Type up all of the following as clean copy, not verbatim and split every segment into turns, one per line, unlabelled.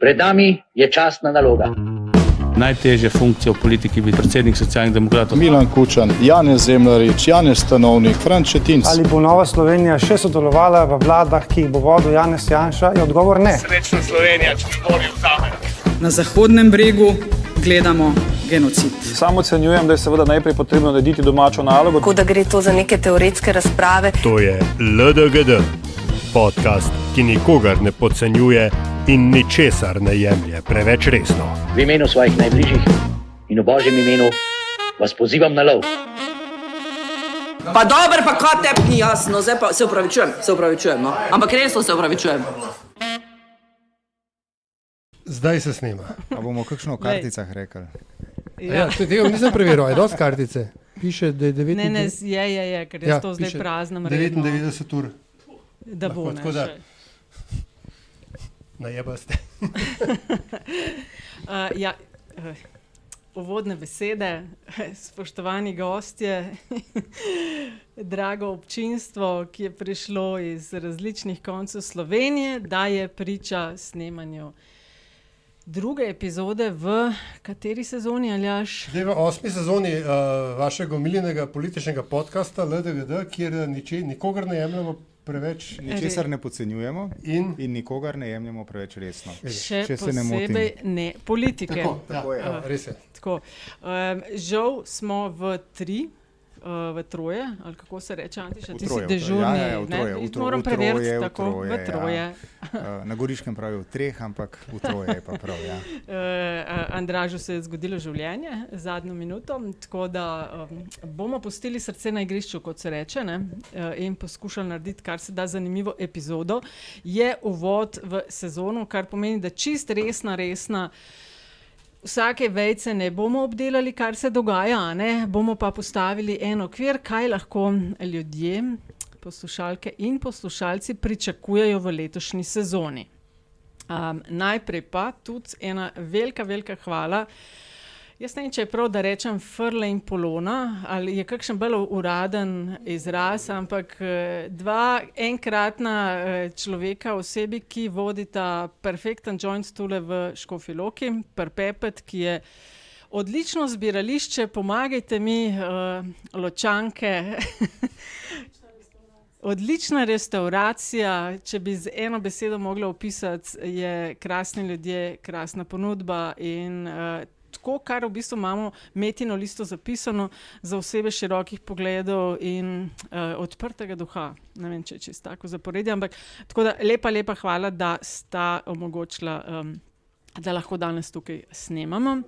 Pred nami je častna naloga.
Najtežje funkcije v politiki bi predsednik Socialnih demokratov.
Milan Kučan, Janez Zemljarič, Janez Stanovnik, Franc Šetinc.
Ali bo Nova Slovenija še sodelovala v vladah, ki jih bo vodil Janez Janša? Je odgovor ne.
Srečna Slovenija, če nikoli vzame.
Na Zahodnem bregu gledamo genocid.
Sam ocenjujem, da je seveda najprej potrebno narediti domačo nalogo.
Tako da gre to za neke teoretske razprave.
To je LDGD, podcast, ki nikogar ne podcenjuje in ničesar ne jemlje preveč resno.
V imenu svojih najbližjih in v Božjem imenu vas pozivam na lov.
Pa dober, pa kaj tebi ni jasno, zdaj pa se upravičujem, no. Ampak resno se upravičujem.
Zdaj se snema.
A bomo kakšno o karticah rekli?
Ja, tega nisem preveril, je dosti kartice. Piše, da je 99...
Ne, ker je to zdaj prazna mreža.
99 ur.
Da bo,
lahko,
ne,
najeba ste.
Uvodne besede, spoštovani gostje, drago občinstvo, ki je prišlo iz različnih koncev Slovenije, da je priča snemanju druge epizode v kateri sezoni, Aljaž?
Zdaj v 8. sezoni vašega omiljenega političnega podcasta LDGD, kjer nikogar ne jemljamo preveč,
ničesar ne podcenjujemo in nikogar ne jemljemo preveč resno.
Še posebej ne politike.
Tako je, res je.
Tako. Žal smo v troje, ali kako se reče, Antiša, ti si dežurni. Moram preveriti tako, v troje.
Na Goriškem pravijo v treh, ampak v troje je pa prav, ja.
Andražu se je zgodilo življenje zadnjo minuto, tako da bomo pustili srce na igrišču, kot se reče, ne, in poskušali narediti kar se da zanimivo epizodo. Je uvod v sezono, kar pomeni, da čist resna vsake vejce ne bomo obdelali, kar se dogaja, ne? Bomo pa postavili en okvir, kaj lahko ljudje, poslušalke in poslušalci pričakujejo v letošnji sezoni. Najprej pa tudi ena velika hvala. Jaz ne vem, če je prav, da rečem Frle in Polona, ali je kakšen bolj uraden izraz, ampak dva enkratna človeka, osebi, ki vodita perfekten joint tule v Škofji Loki, Perpepet, ki je odlično zbirališče, pomagajte mi, Ločanke. Odlična restauracija, če bi z eno besedo mogla opisati, je krasni ljudje, krasna ponudba in tako, kar v bistvu imamo Metino listo zapisano za osebe širokih pogledov in odprtega duha. Ne vem, če je čisto tako zaporedje, ampak tako da lepa hvala, da sta omogočila, da lahko danes tukaj snemamo.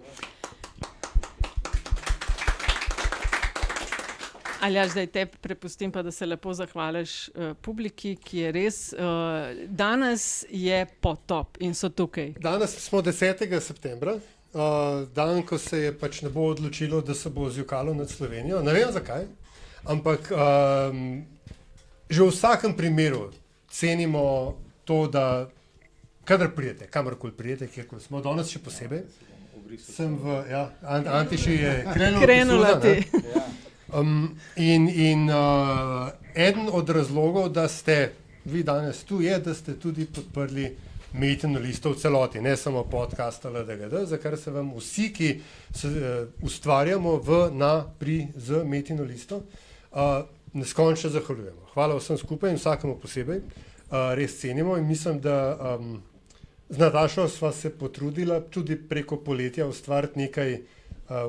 Aljaž, zdaj te prepustim pa, da se lepo zahvališ publiki, ki je res, danes je potop in so tukaj.
Danes smo 10. septembra. Dan, ko se je pač ne bo odločilo, da se bo zjokalo nad Slovenijo. Ne vem zakaj, ampak že v vsakem primeru cenimo to, da kadar prijete, kamorkoli prijete, kjerkoli smo, danes še posebej. Sem v, Antiši je krenula ti. Eden od razlogov, da ste vi danes tu, je, da ste tudi podprli Metino listo v celoti, ne samo podcast LDGD, za kar se vam vsi, ki ustvarjamo z Metino listo, neskončno zahvaljujemo. Hvala vsem skupaj in vsakemu posebej, res cenimo in mislim, da z Natašo sva se potrudila tudi preko poletja ustvariti nekaj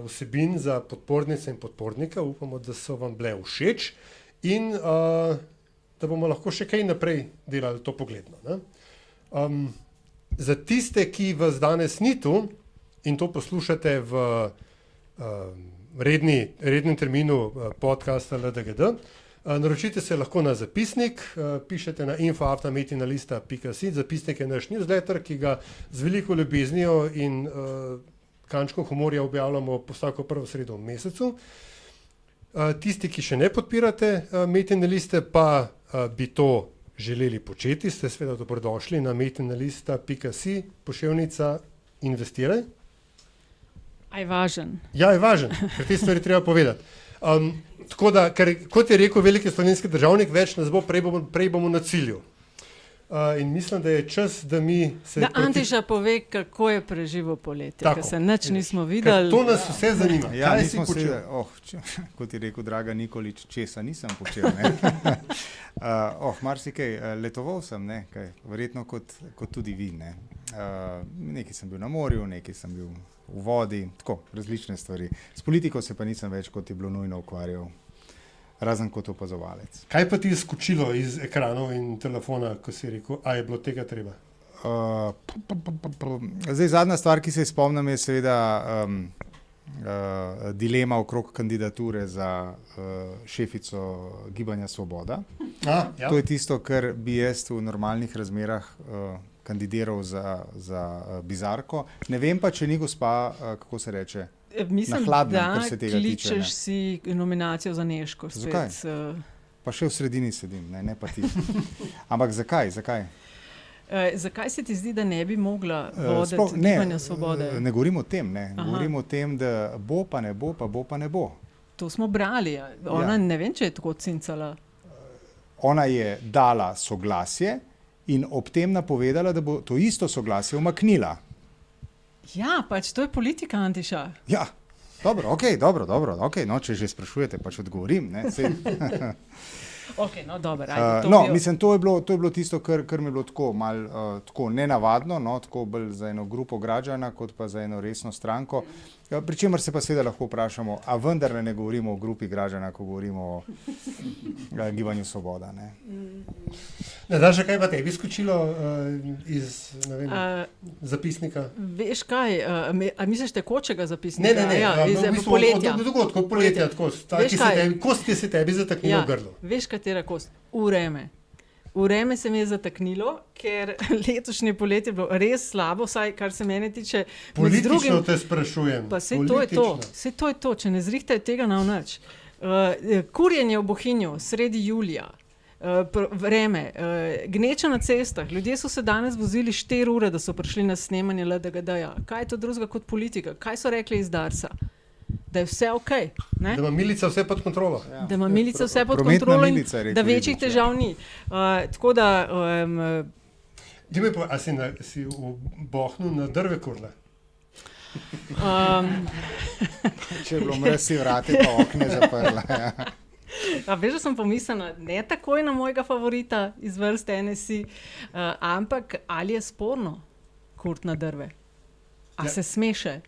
vsebin za podpornice in podpornika. Upamo, da so vam bile všeč in da bomo lahko še kaj naprej delali to pogledno, ne? Za tiste, ki vas danes ni tu in to poslušate v rednem terminu podcasta LDGD, naročite se lahko na zapisnik, pišete na info@metinalista.si, zapisnik je naš newsletter, ki ga z veliko ljubeznijo in kančkom humorja objavljamo vsako prvo sredo v mesecu. Tisti, ki še ne podpirate Metine liste, pa bi to želeli početi, ste seveda dobrodošli na metinalista.si, poševnica investiraj.
A je važen?
Ja, je važen, ker te stvari treba povedati. Tako da, ker, kot je rekel veliki slovenski državnik, več nas bo, prej bomo na cilju. in mislim, da je čas, da mi se...
Da Antiša pove, kako je preživel poletje, ker se nič nismo videli.
To nas vse zanima.
Ja,
Kaj
nismo
si počel?
kot je rekel Draga Nikolič, česa nisem počel. Ne? Marsikaj, letoval sem, ne? Kaj, verjetno kot tudi vi. Ne? Nekaj sem bil na morju, nekaj sem bil v vodi, tako, različne stvari. S politiko se pa nisem več, kot je bilo nujno ukvarjal. Razen kot opazovalec.
Kaj pa ti je skočilo iz ekranov in telefona, ko si rekel, a je bilo tega treba?
Zdaj, zadnja stvar, ki se spomnim, je seveda dilema okrog kandidature za šefico Gibanja Svoboda.
Ja.
To je tisto, kar bi jaz v normalnih razmerah kandidiral za Bizarko. Ne vem pa, če ni gospa, kako se reče,
mislim,
hladnem, kar se tega tiče.
Kličeš si nominacijo za Nežko.
Zakaj? Pa še v sredini sedim, ne pa ti. Ampak zakaj?
Zakaj se ti zdi, da ne bi mogla voditi Gibanja Svobode?
Ne govorim o tem, ne. Govorim o tem, da bo pa ne bo, pa bo pa ne bo.
To smo brali. Ona ne vem, če je tako cincala.
Ona je dala soglasje in ob tem napovedala, da bo to isto soglasje umaknila.
Ja, pač to je politika, Antiša.
Ja, dobro, no, če že sprašujete, pač odgovorim, ne, mislim, to je bilo tisto, kar mi je bilo tako malo tako nenavadno, no, tako bolj za eno grupo građana, kot pa za eno resno stranko. Pri čemer se pa seveda lahko vprašamo, a vendar ne govorimo o grupi građana, ko govorimo o Gibanju Svoboda, ne.
Nataša, kaj pa tebi skočilo iz zapisnika?
Veš kaj, a misliš tekočega zapisnika?
Ne,
iz poletja.
Dogodkov poletja, kost se tebi zataknilo v grlo.
Veš katera kost? Vreme se mi je zataknilo, ker letošnje poletje je bilo res slabo, vsaj kar se mene tiče.
Politično te sprašujem.
Pa sej to je to, če ne zrihtajo tega na nič. Kurjenje v Bohinju sredi julija, vreme, gneča na cestah, ljudje so se danes vozili 4 ure, da so prišli na snemanje LDGD-ja. Kaj je to drugega kot politika? Kaj so rekli iz Darsa? Da je vse ok. Ne?
Da ima milica vse pod kontrolo.
Da ima milica vse pod kontrolo in da večjih težav ni. Tako da...
Dime pa, a si v Bohnu na drve kurle?
Če je bilo mrez, si vrati pa okne zaprla.
Veš, da sem pomislila, ne takoj na mojega favorita iz vrste NSI, ampak ali je sporno kurt na drve? A se smeše?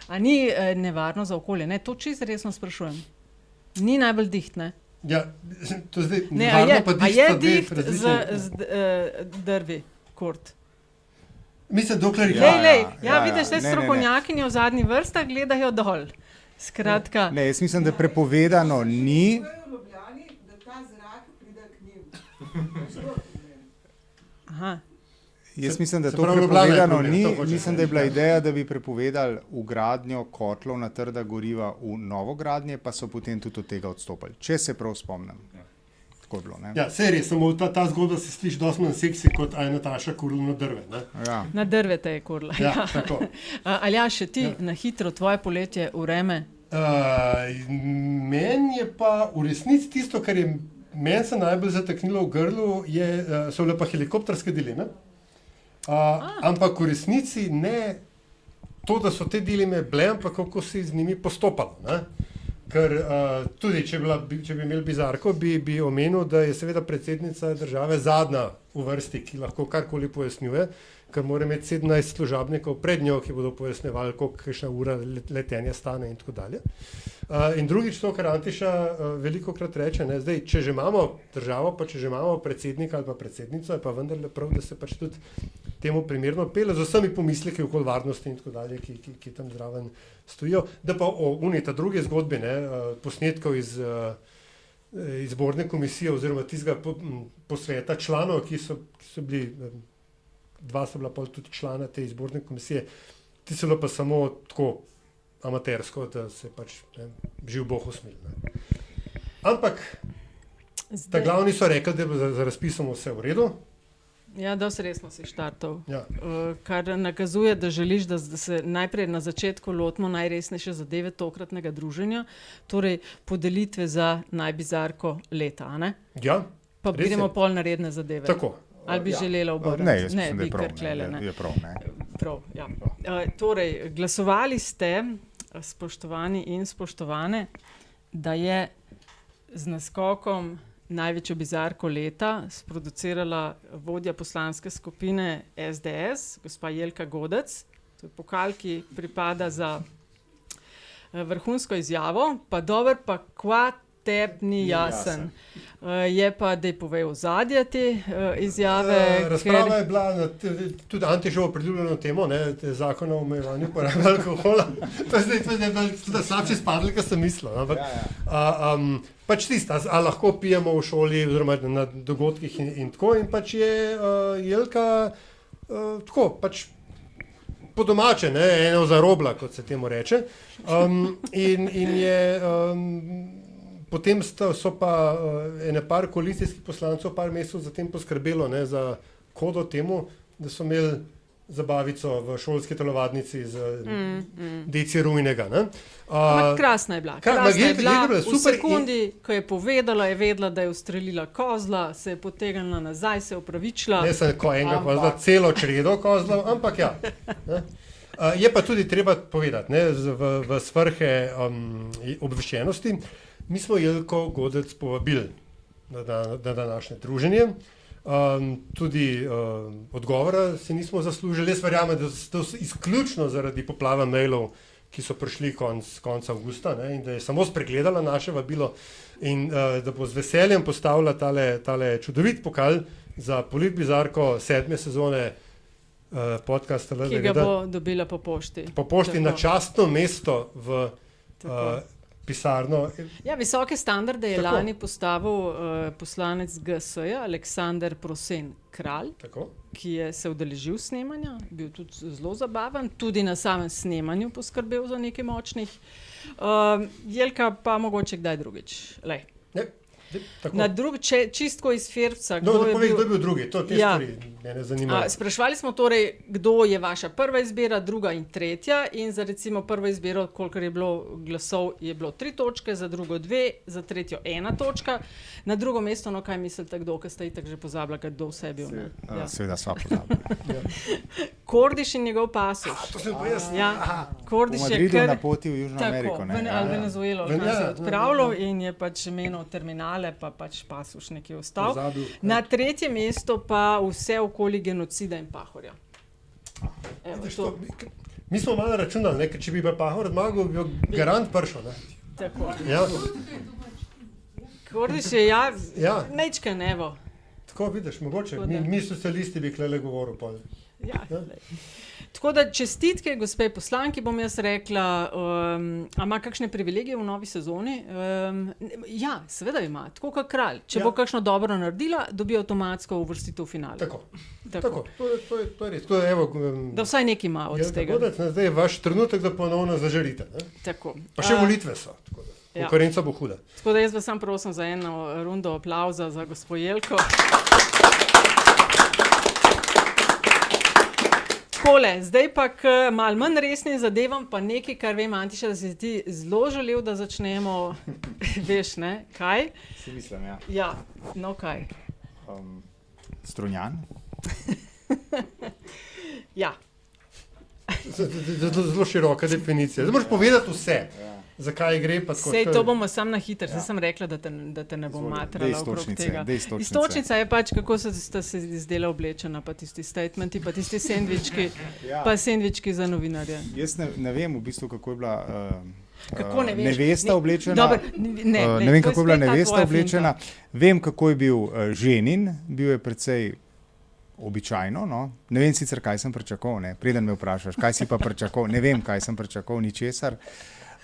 A ni nevarno za okolje? Ne, to čisto resno sprašujem. Ni najbolj diht, ne?
Ja, to zdaj nevarno pa diht.
A je diht z drvi, kurt?
Mislim, dokler
vidiš, te strokovnjakinje v zadnji vrstah gledajo dol. Skratka.
Ne, jaz mislim, da prepovedano ni.
Aha.
Jaz mislim, da to prepovedano ni. Mislim, da je bila ideja, da bi prepovedali vgradnjo kotlov na trda goriva v novogradnje, pa so potem tudi od tega odstopili. Če se prav spomnim. Tako je bilo, ne?
Ja, seri, samo ta zgodba se sliši dosti manj seksi, kot a je Nataša kurla na drve, ne?
Ja.
Na drve te je kurla.
Ja, tako.
Aljaž, še ti na hitro, tvoje poletje, vreme?
Meni je pa v resnici tisto, kar je meni se najbolj zataknilo v grlu, so bile pa helikopterske dileme. Ampak v resnici ne to, da so te dileme bile, ampak kako si z njimi postopalo. Ne? Ker tudi, če bi imeli Bizarko, bi omenil, da je seveda predsednica države zadnja v vrsti, ki lahko karkoli pojasnjuje, ker mora imeti 17 služabnikov pred njo, ki bodo pojasnjevali, koliko ura letenja stane in tako dalje. In drugič to, kar Antiša velikokrat reče, ne, zdaj, če že imamo državo, pa če že imamo predsednika ali pa predsednico, je pa vendarle prav, da se pač tudi temu primerno pele z vsemi pomisleki okoli varnosti in tako dalje, ki tam zraven stojijo. Da pa o ta druge zgodbe, ne, posnetkov iz izborne komisije oziroma tistega posveta članov, ki so bili, 2 so bila pol tudi člana te izborne komisije, ti so bilo pa samo tako amatersko, da se pač živ Bog usmil. Ampak ta glavni so rekli, da je za razpisom vse v redu.
Ja, dosti resno si štartov.
Ja.
Kar nakazuje, da želiš, da se najprej na začetku lotimo najresnejše zadeve tokratnega druženja, torej podelitve za najbizarko leta, a ne?
Ja.
Pa gremo pol na redne zadeve.
Tako.
Ali bi želela obrniti?
Ne, jaz mislim, da
bi
je prav.
kar tlele,
Je prav, ne.
Prav, ja. Torej, glasovali ste, spoštovani in spoštovane, da je z naskokom največjo bizarko leta sproducirala vodja poslanske skupine SDS, gospa Jelka Godec. To je pokal, ki pripada za vrhunsko izjavo, pa dober, pa kva tep ni jasen. Je pa, da je povedal ozadje te izjave.
Razprava je bila tudi Antišovo priljubljeno temo, zakon o omejevanju porabe alkohola. To je zdaj slabše spadli, kar sem mislil. Pač tisto, a lahko pijemo v šoli oziroma na dogodkih in tako. In pač je Jelka tako, pač po domače, eno zarobla, kot se temu reče. In je... Potem so pa ene par koalicijskih poslancev par mesecev zatem poskrbelo za kodo temu, da so imeli zabavico v šolski telovadnici z deci rujnega.
Krasna je bila. V sekundi, ko je povedala, je vedela, da je ustrelila kozla, se je potegnila nazaj, se je opravičila.
Ne samo enega kozla, celo čredo kozlov, ampak ja. Je pa tudi treba povedati, v svrhe obveščenosti, mi smo Jelko Godec povabili na današnje druženje. Tudi odgovora si nismo zaslužili. Jaz verjamem, da so izključno zaradi poplava mailov, ki so prišli konca avgusta, in da je samo spregledala naše vabilo in da bo z veseljem postavila tale čudovit pokal za politbizarko 7. sezone podcasta LDGD.
Ki ga bo dobila po pošti.
Po pošti na častno mesto v pisarno.
Ja, visoke standarde je lani postavil poslanec GS-ja Aleksander Prosen Kralj, ki je se udeležil snemanja, bil tudi zelo zabaven, tudi na samem snemanju poskrbel za nekaj močnih. Jelka pa mogoče kdaj drugič. Lej. Na čistko iz Firca.
Kdo je bil drugi? To te stvari mene zanimajo.
Sprašvali smo torej, kdo je vaša prva izbira, druga in tretja, in za recimo prvo izbiro, kolikor je bilo glasov, je bilo 3 točke, za drugo 2, za tretjo 1 točka. Na drugo mesto, kaj mislite, kdo, ki ste itak že pozabila, kdo vse je bil?
Seveda sva pozabila.
Kordiš in njegov Pasuš.
To sem pa jaz.
V Madridu na poti v Južno Ameriko.
Ali Venezuelo, kaj se je odpravljal in je pač menil terminale, pa pač Pasuš nekje ostal. Na tretje mesto pa vse okoli genocida in Pahorja.
Mi smo malo računali, ker če bi Pahor zmagal, bi garant prišel.
Tako. Kordiš je, nečka nevo.
Tako vidiš, mogoče. Mi socialisti bi klele govoril pol.
Tako da čestitke, gospe poslanki, bom jaz rekla, a ima kakšne privilegije v novi sezoni? Ja, seveda ima, tako kot Kralj. Če bo kakšno dobro naredila, dobi avtomatsko uvrstitev v finale.
Tako. To je res.
Da vsaj nekaj ima od tega.
Zdaj je vaš trenutek, da ponovno zažarite.
Tako.
Pa še volitve so. Konkurenca bo huda.
Tako da jaz vas sam prosim za eno rundo aplavza za gospo Jelko. Takole, zdaj pa k malo manj resnim zadevam, pa nekaj, kar vem, Antiša, da si ti zelo želel, da začnemo, veš, ne? Kaj?
Si mislim, ja.
Ja, no kaj?
Strunjan?
Ja.
Zelo široka definicija. Zdaj moraš povedati vse. Zakaj gre pa tako?
Sej to bomo sam na hiter, zdaj sem rekla, da te ne bom matrala okrog tega. Iztočnica je pač, kako sta se izdela oblečena, pa tisti statementi, pa tisti sendvički, pa sendvički za novinarje.
Jaz ne vem v bistvu, kako je bila
nevesta
oblečena. Ne vem, kako je bila nevesta oblečena. Vem, kako je bil ženin, bil je precej običajno, no. Ne vem sicer, kaj sem pričakoval, ne. Preden me vprašaš, kaj si pa pričakoval, ne vem, kaj sem pričakoval, ničesar.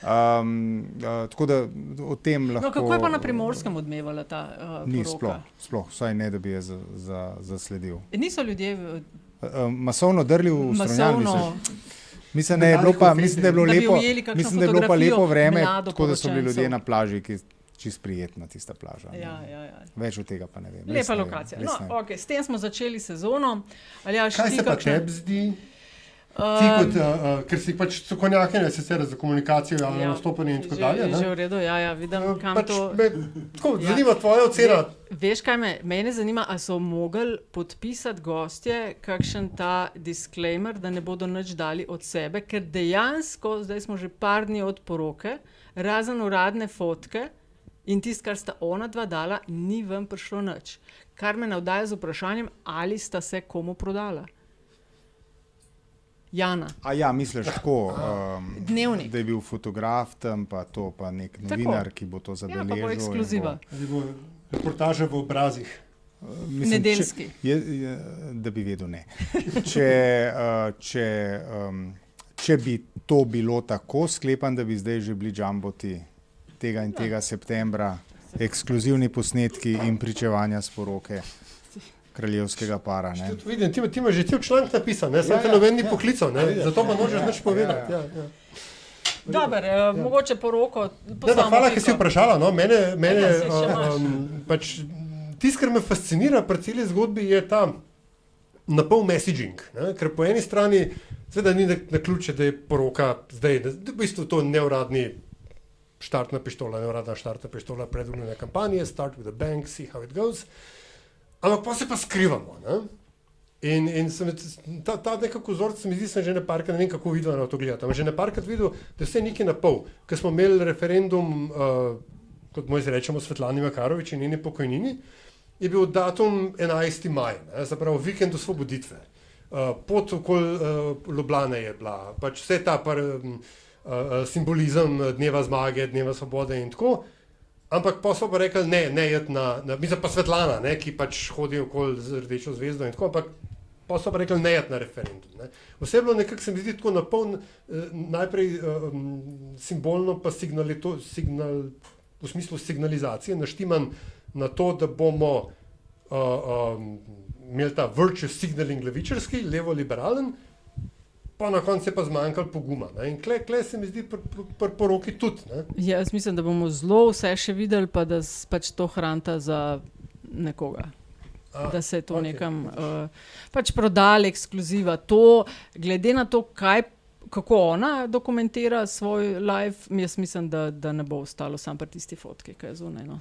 Tako da o tem lahko...
No, kako je pa na Primorskem odmevala ta poroka?
Ni, sploh, vsaj ne, da bi je zasledil.
Niso ljudje...
Masovno drli v Strunjan, mislim, da je bilo pa lepo vreme, tako da so bili ljudje na plaži, ki čist prijetna tista plaža.
Ja.
Več od tega pa ne vem.
Lepa lokacija. No, ok, s tem smo začeli sezono.
Kaj se pa tebi zdi? Ti kot, ker si pač strokovnjakinja sicer za komunikacijo, javno nastopanje in tako dalje.
Že v redu, ja, vidim, kam
pač
to...
Tako, zanima tvoja ocena.
Veš, kaj mene zanima, a so mogli podpisati gostje kakšen ta disclaimer, da ne bodo nič dali od sebe, ker dejansko, zdaj smo že par dni od poroke, razen uradne fotke in tisto, kar sta ona dva dala, ni vam prišlo nič. Kar me navdaja z vprašanjem, ali sta se komu prodala. Jana.
A ja, misliš tako,
Dnevnik.
da je bil fotograf tam, pa to, pa nek novinar, ki bo to zabeležil.
Ja, pa bo ekskluziva.
Reportaže v obrazih.
Mislim,
nedeljski.
Da bi vedel, ne. Če bi to bilo tako, sklepam, da bi zdaj že bili jumboti tega in tega septembra, ekskluzivni posnetki in pričevanja s poroke kraljevskega para. Ne.
Vidim, ti imaš že cel članek napisan, ne? Sam te noben ni poklical, ne? Zato pa nočeš nič povedati. Ja.
Dobar, mogoče poroko.
Hvala, ker si vprašala. No? Mene pač tisto, kar me fascinira pri celi zgodbi, je ta napol messaging. Ne? Ker po eni strani seveda ni na ključe, da je poroka zdaj, v bistvu to neuradni štartna pištola, neuradna štartna pištola predvolilne kampanje, start with a bang, see how it goes. Ampak pa se pa skrivamo. Ne? In ta nekako vzorc se mi zdi, sem že neparkrat, ne vem kako videl na to gledati, ampak že neparkrat videl, da vse nekaj na pol. Ker smo imeli referendum, kot moj se rečemo, Svetlani Makarovič in njeni pokojnini, je bil datum 11. maj, ne? Zapravo vikend osvoboditve. Pot okoli Ljubljane je bila, pač vse ta simbolizem dneva zmage, dneva svobode in tako. Ampak pa so pa rekli, ne jeti mislim pa Svetlana, ne, ki pač hodi okoli z rdečo zvezdo in tako, ampak pa so pa rekli, ne jeti na referendum. Ne. Vse je bilo nekako, se mi zdi, tako napoln, najprej simbolno pa v smislu signalizacije, naštiman na to, da bomo imeli ta virtue signaling levičarski, levo-liberalen, pa na koncu je pa zmanjkalo poguma. Ne? In kle se mi zdi pri poroki tudi. Ne?
Ja, jaz mislim, da bomo zelo vse še videli, pa da pač to hranta za nekoga. Da se je to nekam pač prodali ekskluziva. To, glede na to, kako ona dokumentira svoj live, jaz mislim, da ne bo ostalo sam pri tisti fotki, kaj je zunaj. No.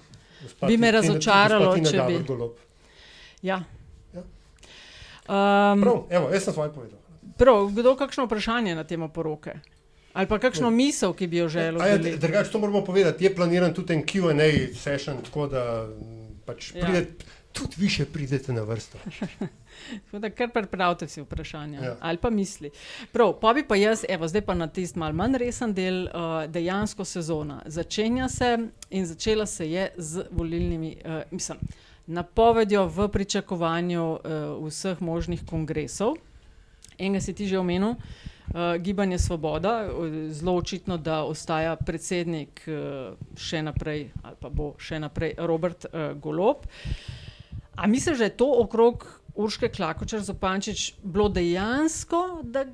Bi me razočaralo, če bi... Ja.
Prav, evo, jaz sem svoje povedal.
Prav, kdo kakšno vprašanje na temo poroke? Ali pa kakšno misel, ki bi jo želel deliti?
Drugače, to moramo povedati, je planiran tudi en Q&A session, tako da pač tudi više pridete na vrsto.
Tako da kar pripravite si vprašanja, ali pa misli. Prav, pa bi pa jaz, evo, zdaj pa na tist malo manj resen del, dejansko sezona. Začenja se in začela se je z volilnimi, napovedjo v pričakovanju vseh možnih kongresov. Enega si ti že omenil, Gibanje Svoboda, zelo očitno, da ostaja predsednik še naprej, ali pa bo še naprej Robert Golob. A misliš, da je to okrog Urške Klakočar Zupančič bilo dejansko, da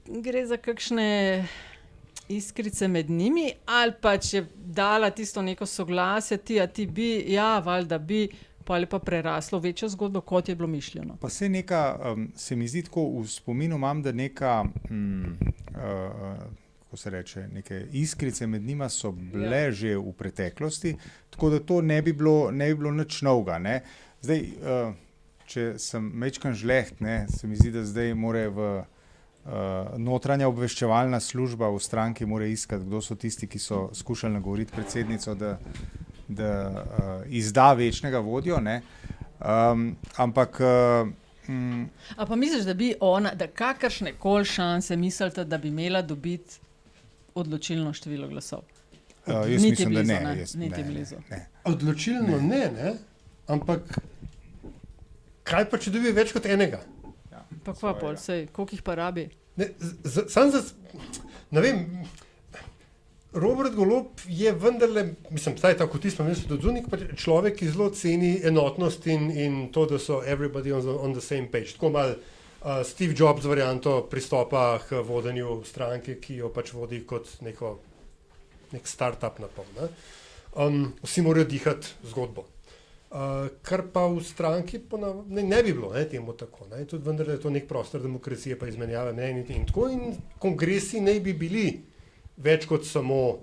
gre za kakšne iskrice med njimi, ali pa če dala tisto neko soglasje, ti bi, ja, valjda bi, pa ali pa preraslo večjo zgodbo, kot je bilo mišljeno.
Pa se neka, se mi zdi tako, v spominu imam, da neka, kako se reče, neke iskrice med njima so bile že v preteklosti, tako da to ne bi bilo nič novega, ne. Zdaj, če sem majčkan žleht, ne, se mi zdi, da zdaj more notranja obveščevalna služba v stranki more iskati, kdo so tisti, ki so skušali nagovoriti predsednico, da izda večnega vodjo, ne. Ampak...
A pa misliš, da bi ona, da kakršne koli šanse mislite, da bi imela dobiti odločilno število glasov?
Jaz mislim, da ne.
Niti blizu.
Odločilno ne, ampak kaj pa, če dobi več kot enega?
Pa kva pol, sej, koliko jih pa rabi?
Ne vem, Robert Golob je vendarle, mislim, vsaj tako tisto mislim, tudi zunik, človek, ki zelo ceni enotnost in to, da so everybody on the same page. Tako malo Steve Jobs varianto pristopa k vodenju stranke, ki jo pač vodi kot nek start-up napol. Ne? Vsi morajo dihati zgodbo. Kar pa v stranki ne bi bilo temu tako. Ne. Tudi vendar je to nek prostor demokracije, pa izmenjave mnenj in tako. In kongresi ne bi bili več kot samo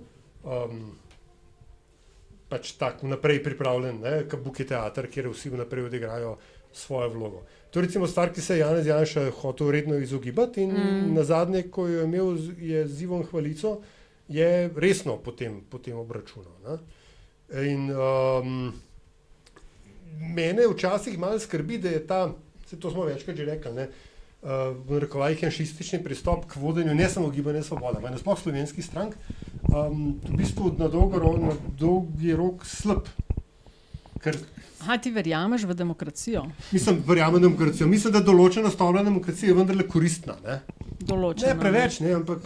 pač tak vnaprej pripravljen, kabuki teater, kjer vsi vnaprej odigrajo svojo vlogo. To je recimo stvar, ki se je Janez Janša hotel redno izogibati in nazadnje, ko je imel z Ivom Hvalico, je resno potem obračunal. Ne. In mene včasih malo skrbi, da je to smo večkrat že rekli, v narekovajih janšistični pristop k vodenju ne samo Gibanja Svoboda, ampak nasploh slovenskih strank, v bistvu na dolgi rok slab.
Ti verjameš v demokracijo?
Verjamem v demokracijo. Mislim, da določena stopnja demokracije je vendarle koristna.
Določena.
Ne preveč, ampak...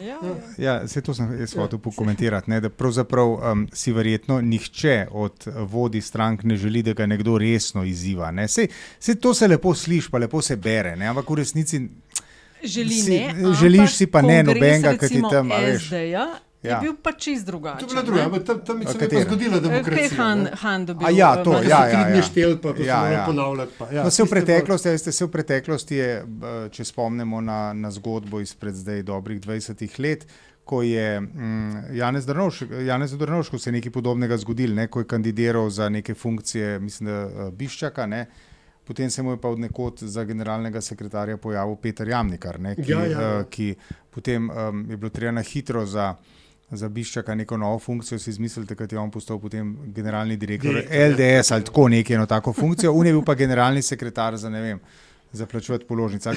Saj to sem jaz hotel pokomentirati, da pravzaprav si verjetno nihče od vodij strank ne želi, da ga nekdo resno izziva. Saj to se lepo sliši, pa lepo se bere, ampak v resnici želiš si pa ne nobenega, ki ti tam,
SD-ja, je bil pa čist drugačen.
To je bila druga, ampak tam se je pa zgodila demokracija.
Kaj Han dobil?
To je štel, pa se mora ponavljati.
V preteklosti je, če spomnimo na zgodbo izpred zdaj dobrih 20 let, ko je Janez Drnovšku se nekaj podobnega zgodil, ko je kandidiral za neke funkcije, mislim, da Biščaka, potem se mu je pa od nekod za generalnega sekretarja pojavil Peter Jamnikar, ki potem je bilo treba na hitro za Biščaka neko novo funkcijo, si izmislite, kad je on postal potem generalni direktor LDS ali tako eno tako funkcijo, on je bil pa generalni sekretar za, za plačevati položnice.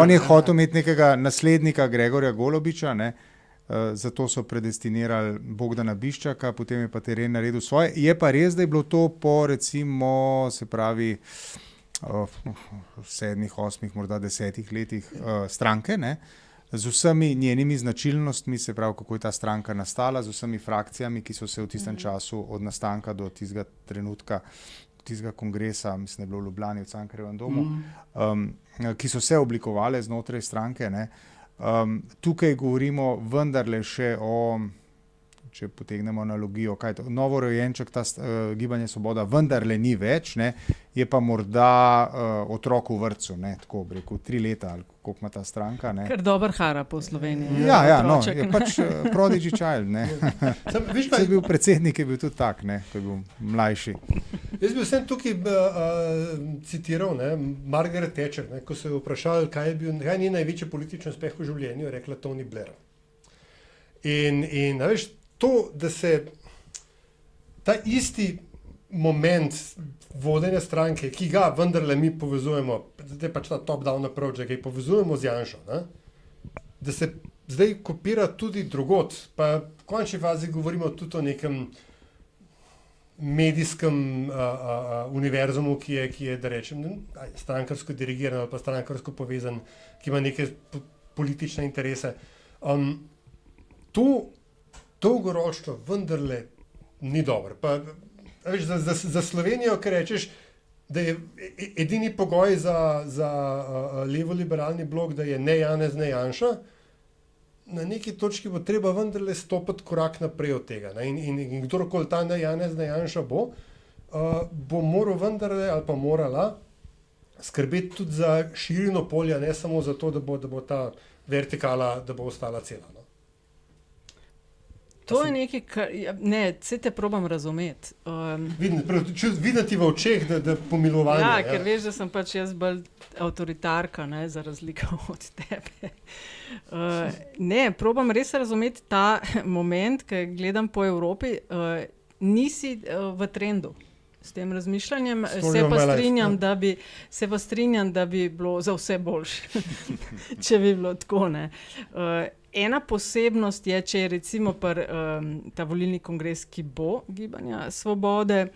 On je hotel imeti nekega naslednika Gregorja Golobiča, zato so predestinirali Bogdana Biščaka, potem je pa teren naredil svoje. Je pa res, da je bilo to po recimo, se pravi, 7, 8, morda 10 letih stranke, z vsemi njenimi značilnostmi, se pravi, kako je ta stranka nastala, z vsemi frakcijami, ki so se v tistem času od nastanka do tistega trenutka, tistega kongresa, mislim, da je bilo v Ljubljani, v Cankarjevem domu, ki so se oblikovale znotraj stranke. Tukaj govorimo vendarle še o, če potegnemo analogijo, kaj je to, novorojenček, ta Gibanje Svoboda vendarle ni več, je pa morda otrok v vrtcu, tako bi rekel, 3 leta, ali koliko ima ta stranka.
Ker dober hara po Sloveniji.
Je pač prodigy child. Se je bil predsednik, je bil tudi tak, ko je bil mlajši.
Jaz bi vsem tukaj citiral Margaret Thatcher, ko se je vprašal, kaj je njen največji politični uspeh v življenju, je rekla Tony Blair. In veš, to, da se ta isti moment vodenja stranke, ki ga vendarle mi povezujemo, zdaj pač ta top-down approach, ki povezujemo z Janšo, da se zdaj kopira tudi drugod, pa v končni fazi govorimo tudi o nekem medijskem univerzumu, ki je, da rečem, strankarsko dirigiran ali pa strankarsko povezan, ki ima neke politične interese. To dolgoročno vendarle ni dobro. Pa, veš, za Slovenijo, ker rečeš, da je edini pogoj za levo-liberalni blok, da je ne Janez, ne Janša, na neki točki bo treba vendarle stopiti korak naprej od tega. In kdorkoli ta ne Janez, ne Janša bo moral vendarle ali pa morala skrbeti tudi za širino polja, ne samo za to, da bo ta vertikala, da bo ostala cela.
To je nekaj, kar... vse te probam razumeti.
Videti v očeh, da pomilovanje.
Ja, ker veš, da sem pač jaz bolj avtoritarka, za razliko od tebe. Probam res razumeti ta moment, ki gledam po Evropi, nisi v trendu. S tem razmišljanjem se pa strinjam, da bi bilo za vse boljše, če bi bilo tako, Ena posebnost je, če je recimo ta volilni kongres, ki bo Gibanja Svobode,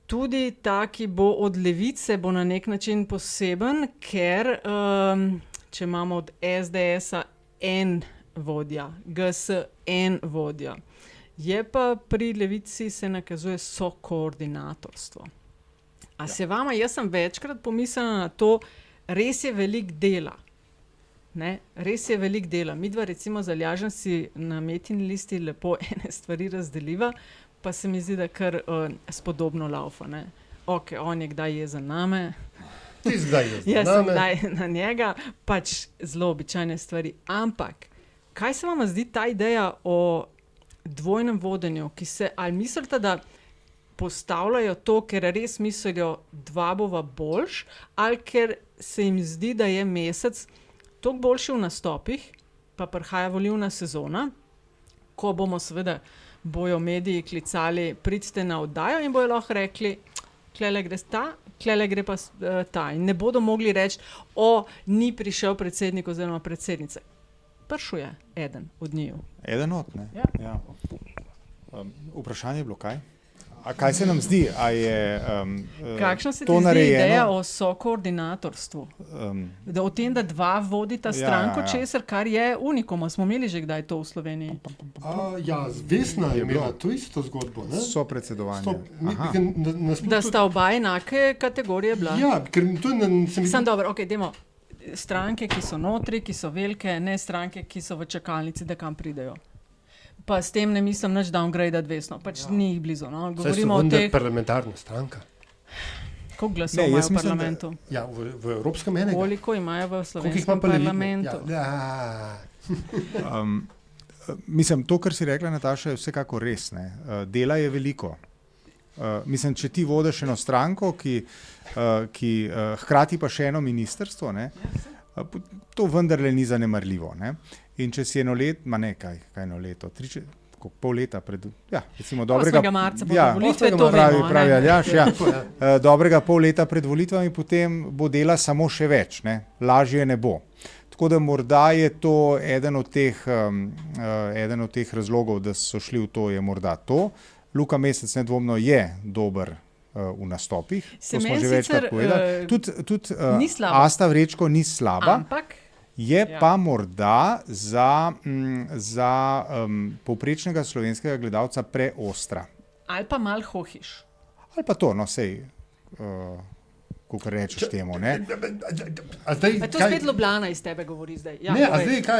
tudi ta, ki bo od levice, bo na nek način poseben, ker če imamo od SDS-a en vodja, GS en vodja, je pa pri levici se nakazuje sokoordinatorstvo. A se vama, jaz sem večkrat pomislila na to, res je velik dela. Res je velik dela. Midva recimo z Aljažem si na Metin listi lepo ene stvari razdeliva, pa se mi zdi, da kar spodobno laufa. Ne? Ok, on je kdaj jezen name.
Ti zdaj jezen
Jaz sem kdaj na njega, pač zelo običajne stvari. Ampak, kaj se vam zdi ta ideja o dvojnem vodenju, ki se, ali mislite, da postavljajo to, ker res mislijo, dva bova boljš, ali ker se jim zdi, da je Mesec toliko boljši v nastopih, pa prihaja volilna sezona, ko bomo seveda, bojo mediji klicali, pridite na oddajo in bojo lahko rekli, klele gre gre pa ta. In ne bodo mogli reči, ni prišel predsednik oziroma predsednica. Prišel je eden od njiju.
Eden od, ne?
Ja.
Vprašanje je bilo kaj? A kaj se nam zdi? A je
kakšna se
to
ti zdi
narejeno?
ideja o sokoordinatorstvu? O tem, da dva vodita stranko, česar, kar je unikum. Smo imeli že kdaj to v Sloveniji?
Vesna je imela to isto zgodbo.
Sopredsedovanje.
Da sta oba enake kategorije bila.
Ja, ker to je...
Sam dobro, ok, dajmo. Stranke, ki so notri, ki so velike, ne stranke, ki so v čakalnici, da kam pridejo. Pa s tem ne mislim nič downgrade Vesno, pač ni jih blizu. No? Govorimo o teh...
parlamentarna stranka.
Koliko glasov imajo v parlamentu?
Ja, v Evropskem enega.
Koliko imajo v slovenskem parlamentu?
Mislim, to, kar si rekla, Nataša, je vsekako res. Ne? Dela je veliko. Mislim, če ti vodiš eno stranko, ki hkrati pa še eno ministrstvo, ne? To vendarle ni zanemarljivo. Ne? In če si eno leto, kaj eno leto, pol leta pred, recimo dobrega...
8. marca bodo volitve, to vemo.
Dobrega pol leta pred volitvami, potem bo dela samo še več, ne? Lažje ne bo. Tako da morda je to eden od teh razlogov, da so šli v to, je morda to. Luka Mesec nedvomno je dober v nastopih, to smo že večkrat povedali. Tudi Asta Vrečko ni slaba.
Ampak
je pa morda za povprečnega slovenskega gledalca preostra.
Ali pa malo hohiš.
Ali pa to, sej, kakor rečeš temu, ne?
A to spet Ljubljana iz tebe govori zdaj. Ja,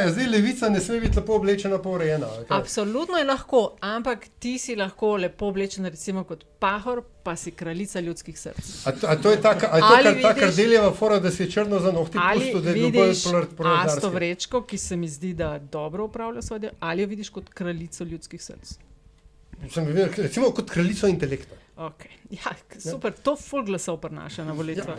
zdaj Levica ne sme biti lepo oblečena, pa urejena.
Absolutno je lahko, ampak ti si lahko lepo oblečena recimo kot Pahor, pa si kraljica ljudskih src.
A to je ta Kardeljeva fora, da si je črno za nohti pustil, da je bil bolj proletarski?
Asto Vrečko, ki se mi zdi, da dobro upravlja svoje delo, ali jo vidiš kot kraljico ljudskih src?
Sem videl, recimo kot kraljico intelekta.
Ok, super, to ful glasov prinaša na volitvah.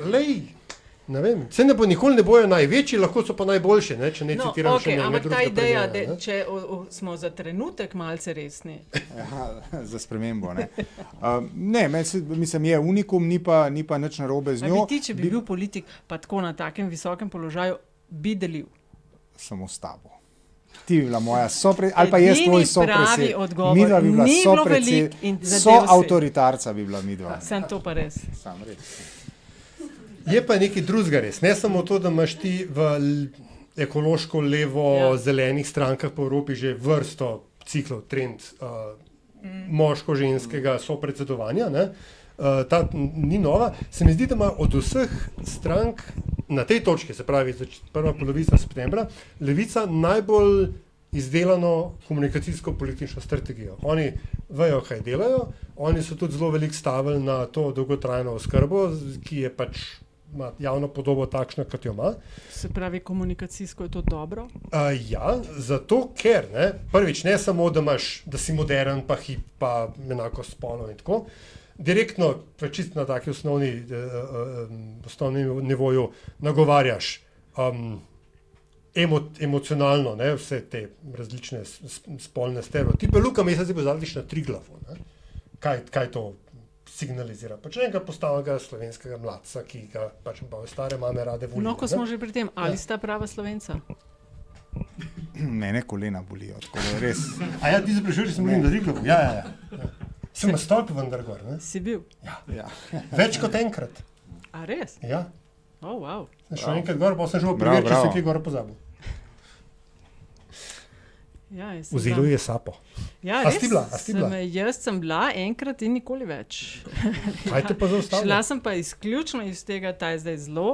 Ne vem, nikoli ne bojo največji, lahko so pa najboljši, ne, če ne citiram še nekaj drugega.
Ampak ta ideja, če smo za trenutek malce resni.
Za spremembo, ne. Ne, mislim, je unikum, ni pa nič narobe z njo.
Ti, če bi bil politik, pa tako na takem visokem položaju, bi delil.
Samo s tabo. Ti bi bila moja ali pa jaz tvoj sopredsednik. Midva bi bila sopredsednik, soavtoritarca bi bila midva.
Sem to pa res.
Sam res.
Je pa nekaj drugega res. Ne samo to, da imaš ti v ekološko levo zelenih strankah po Evropi že vrsto ciklov, trend moško-ženskega sopredsedovanja, ne? Ta ni nova. Se mi zdi, da ima od vseh strank na tej točki, se pravi prva polovica septembra, Levica najbolj izdelano komunikacijsko-politično strategijo. Oni vejo, kaj delajo, oni so tudi zelo veliko stavili na to dolgotrajno oskrbo, ki je pač ima javno podobo takšna, kot jo ima.
Se pravi, komunikacijsko je to dobro?
Zato ker, prvič, ne samo, da si modern, pa hip, pa enako spolno in tako, direktno, čisto na taki osnovni nivoju nagovarjaš emocionalno, vse te različne spolne stereotipe. Luka Mesec je bil zadnjič na Triglavu. Kaj to signalizira? Pač enega postavnega slovenskega mladca, ki ga pač stare mame rade volijo.
No, ko smo že pri tem, ali sta prava Slovenca?
Mene kolena bolijo, tako da res.
Ti se prešel, če sem bil na Triglavu? Ja. Sem na stolpi vendar gor, ne?
Si bil?
Ja. Več kot enkrat.
A res?
Ja.
Wow.
Sem šel enkrat gor, pa sem šel preveriti, če sem kaj gor pozabil. Vzelo je sapo.
Ja,
res? A sti bila?
Jaz sem bila enkrat in nikoli več.
Kaj te pa zaustavlja?
Šla sem pa izključno iz tega, ta je zdaj zelo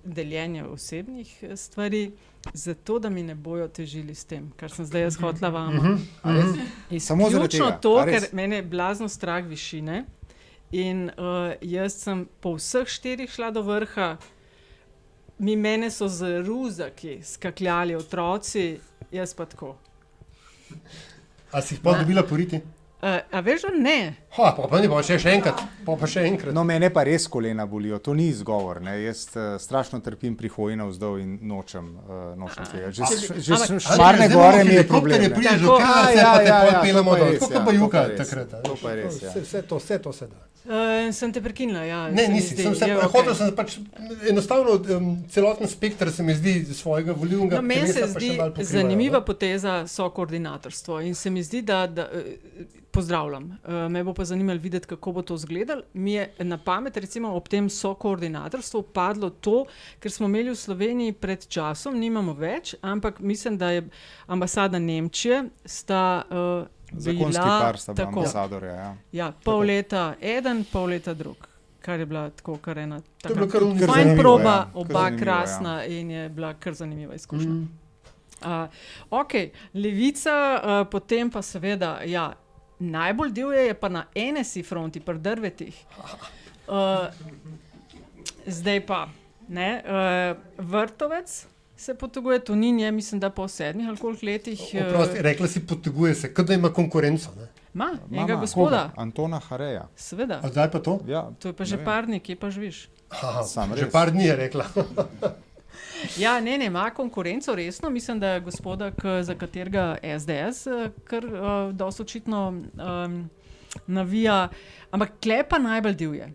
deljenje osebnih stvari, zato da mi ne bojo težili s tem, kar sem zdaj jaz hotla vama.
Samo zaradi
Izključno
tega.
to,
A res?
ker mene je blazno strah višine in jaz sem po vseh 4 šla do vrha, mene so z ruzaki skakljali otroci, jaz pa tako.
A si jih pa dobila poriti?
A veš, da ne?
Pa ne bo še enkrat. Pa še enkrat.
No, mene pa res kolena bolijo, to ni izgovor. Ne? Jaz strašno trpim pri hoji navzdol in nočem tega. Že Šmarne gore mi je problem.
Prideš do Kralja, pa te pol pelemo dol. Tako pa Juka takrat.
To pa je res, ja.
Vse to se da.
Sem te prekinila, ja.
Ne, nisi. Hotel sem pač enostavno celoten spektr se mi zdi svojega volilnega
meni se
telesa pa
zdi
še malo pokrivajo.
zanimiva poteza sokoordinatorstvo in se mi zdi, da pozdravljam. Me bo pa zanimalo videti, kako bo to izgledalo. Mi je na pamet recimo ob tem sokoordinatorstvu padlo to, ker smo imeli v Sloveniji pred časom, nimamo več, ampak mislim, da je ambasada Nemčije sta
Zakonski par sta bila ambasadorja, ja.
Ja, pol leta eden, pol leta drug. Kar je bila tako kar ena taka
kar
fajn proba,
ja.
oba krasna in je bila kar zanimiva izkušnja. Ok, Levica, potem pa seveda, ja, najbolj divje je pa na NSI fronti, pri drvetih. Zdaj pa, ne, Vrtovec se poteguje, Tonin je, mislim, da po 7 ali koliko letih.
Oprosti, rekla si poteguje se, kot da ima konkurenco, ne?
Enega gospoda.
Koga? Antona Hareja.
Seveda.
A zdaj pa to?
Ja,
To je pa že par dni, kje pa živiš?
Že par dni je rekla.
Ja, ne, ima konkurenco resno, mislim, da je gospoda, za katerega SDS kar dosti očitno navija, ampak tle pa najbolj divje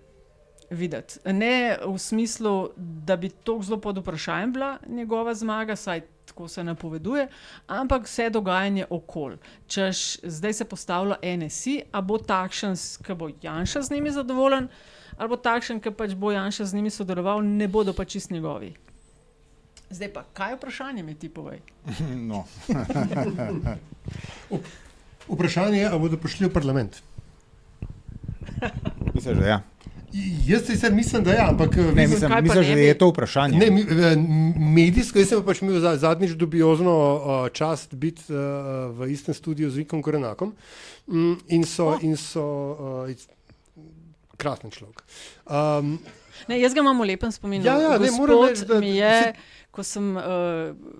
videti. Ne v smislu, da bi toliko zelo pod vprašanjem bila njegova zmaga, saj tako se napoveduje, ampak vse dogajanje okoli. Češ, zdaj se postavlja NSI, a bo takšen, ki bo Janša z njimi zadovoljen, ali bo takšen, ki pač bo Janša z njimi sodeloval, ne bodo pa čist njegovi. Zdaj pa, kaj je vprašanje, mi ti povej?
No.
Vprašanje je, ali bodo prišli v parlament.
Mislim, da ja.
Jaz sicer mislim, da ja, ampak
Ne, mislim, da je to vprašanje.
Ne, medijsko, jaz sem pač imel zadnjič dubiozno čast biti v istem studiu z Vikom Korenakom in so krasen človek.
Ne, jaz ga imam v lepem spominu. Gospod mi je, ko sem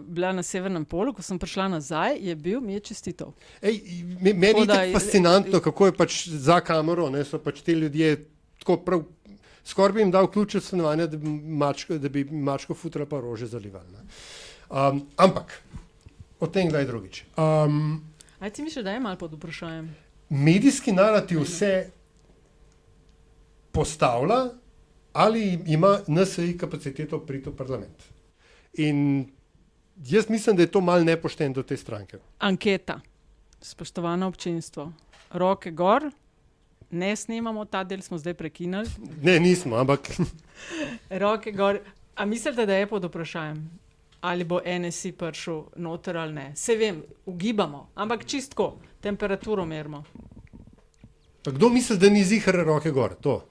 bila na Severnem polu, ko sem prišla nazaj, mi je čestitev.
Meni je tako fascinantno, kako je pač za kamero, ne, so pač te ljudje tako prav, skoraj bi jim dal ključ od stanovanja, da bi mačko futra pa rože zalivali. Ampak, o tem kdaj drugič.
Aj ti misliš, da je malo pod vprašanjem?
Medijski narativ se postavlja, ali ima NSI kapaciteto priti v parlament. In jaz mislim, da je to malo nepošteno do te stranke.
Anketa. Spoštovano občinstvo. Roke gor. Ne snemamo, ta del smo zdaj prekinali.
Ne, nismo, ampak...
Roke gor. A mislite, da je pod vprašanjem? Ali bo NSI prišel noter ali ne? Se vem, ugibamo, ampak čistko, temperaturo merimo.
Pa kdo misli, da ni zihar roke gor? To.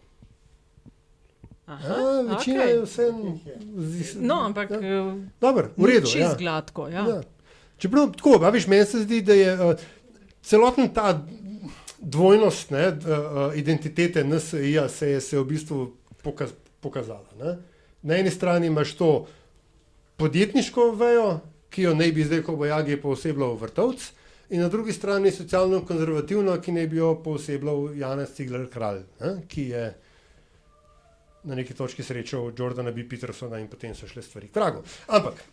Večina je vse...
No, ampak...
Dobar, v redu, ja.
Čist gladko, ja.
Čeprav tako, a viš, meni se zdi, da je celoten ta dvojnost identitete NSI-ja se je v bistvu pokazala. Ne? Na eni strani imaš to podjetniško vejo, ki jo naj bi zdaj, ko bo Jagi poosebljal Vrtovec, in na drugi strani socialno-konzervativno, ki naj bi jo poosebljal Janez Cigler Kralj, ki je na neki točki srečal Jordana B. Petersona in potem so šle stvari k vragu. Ampak,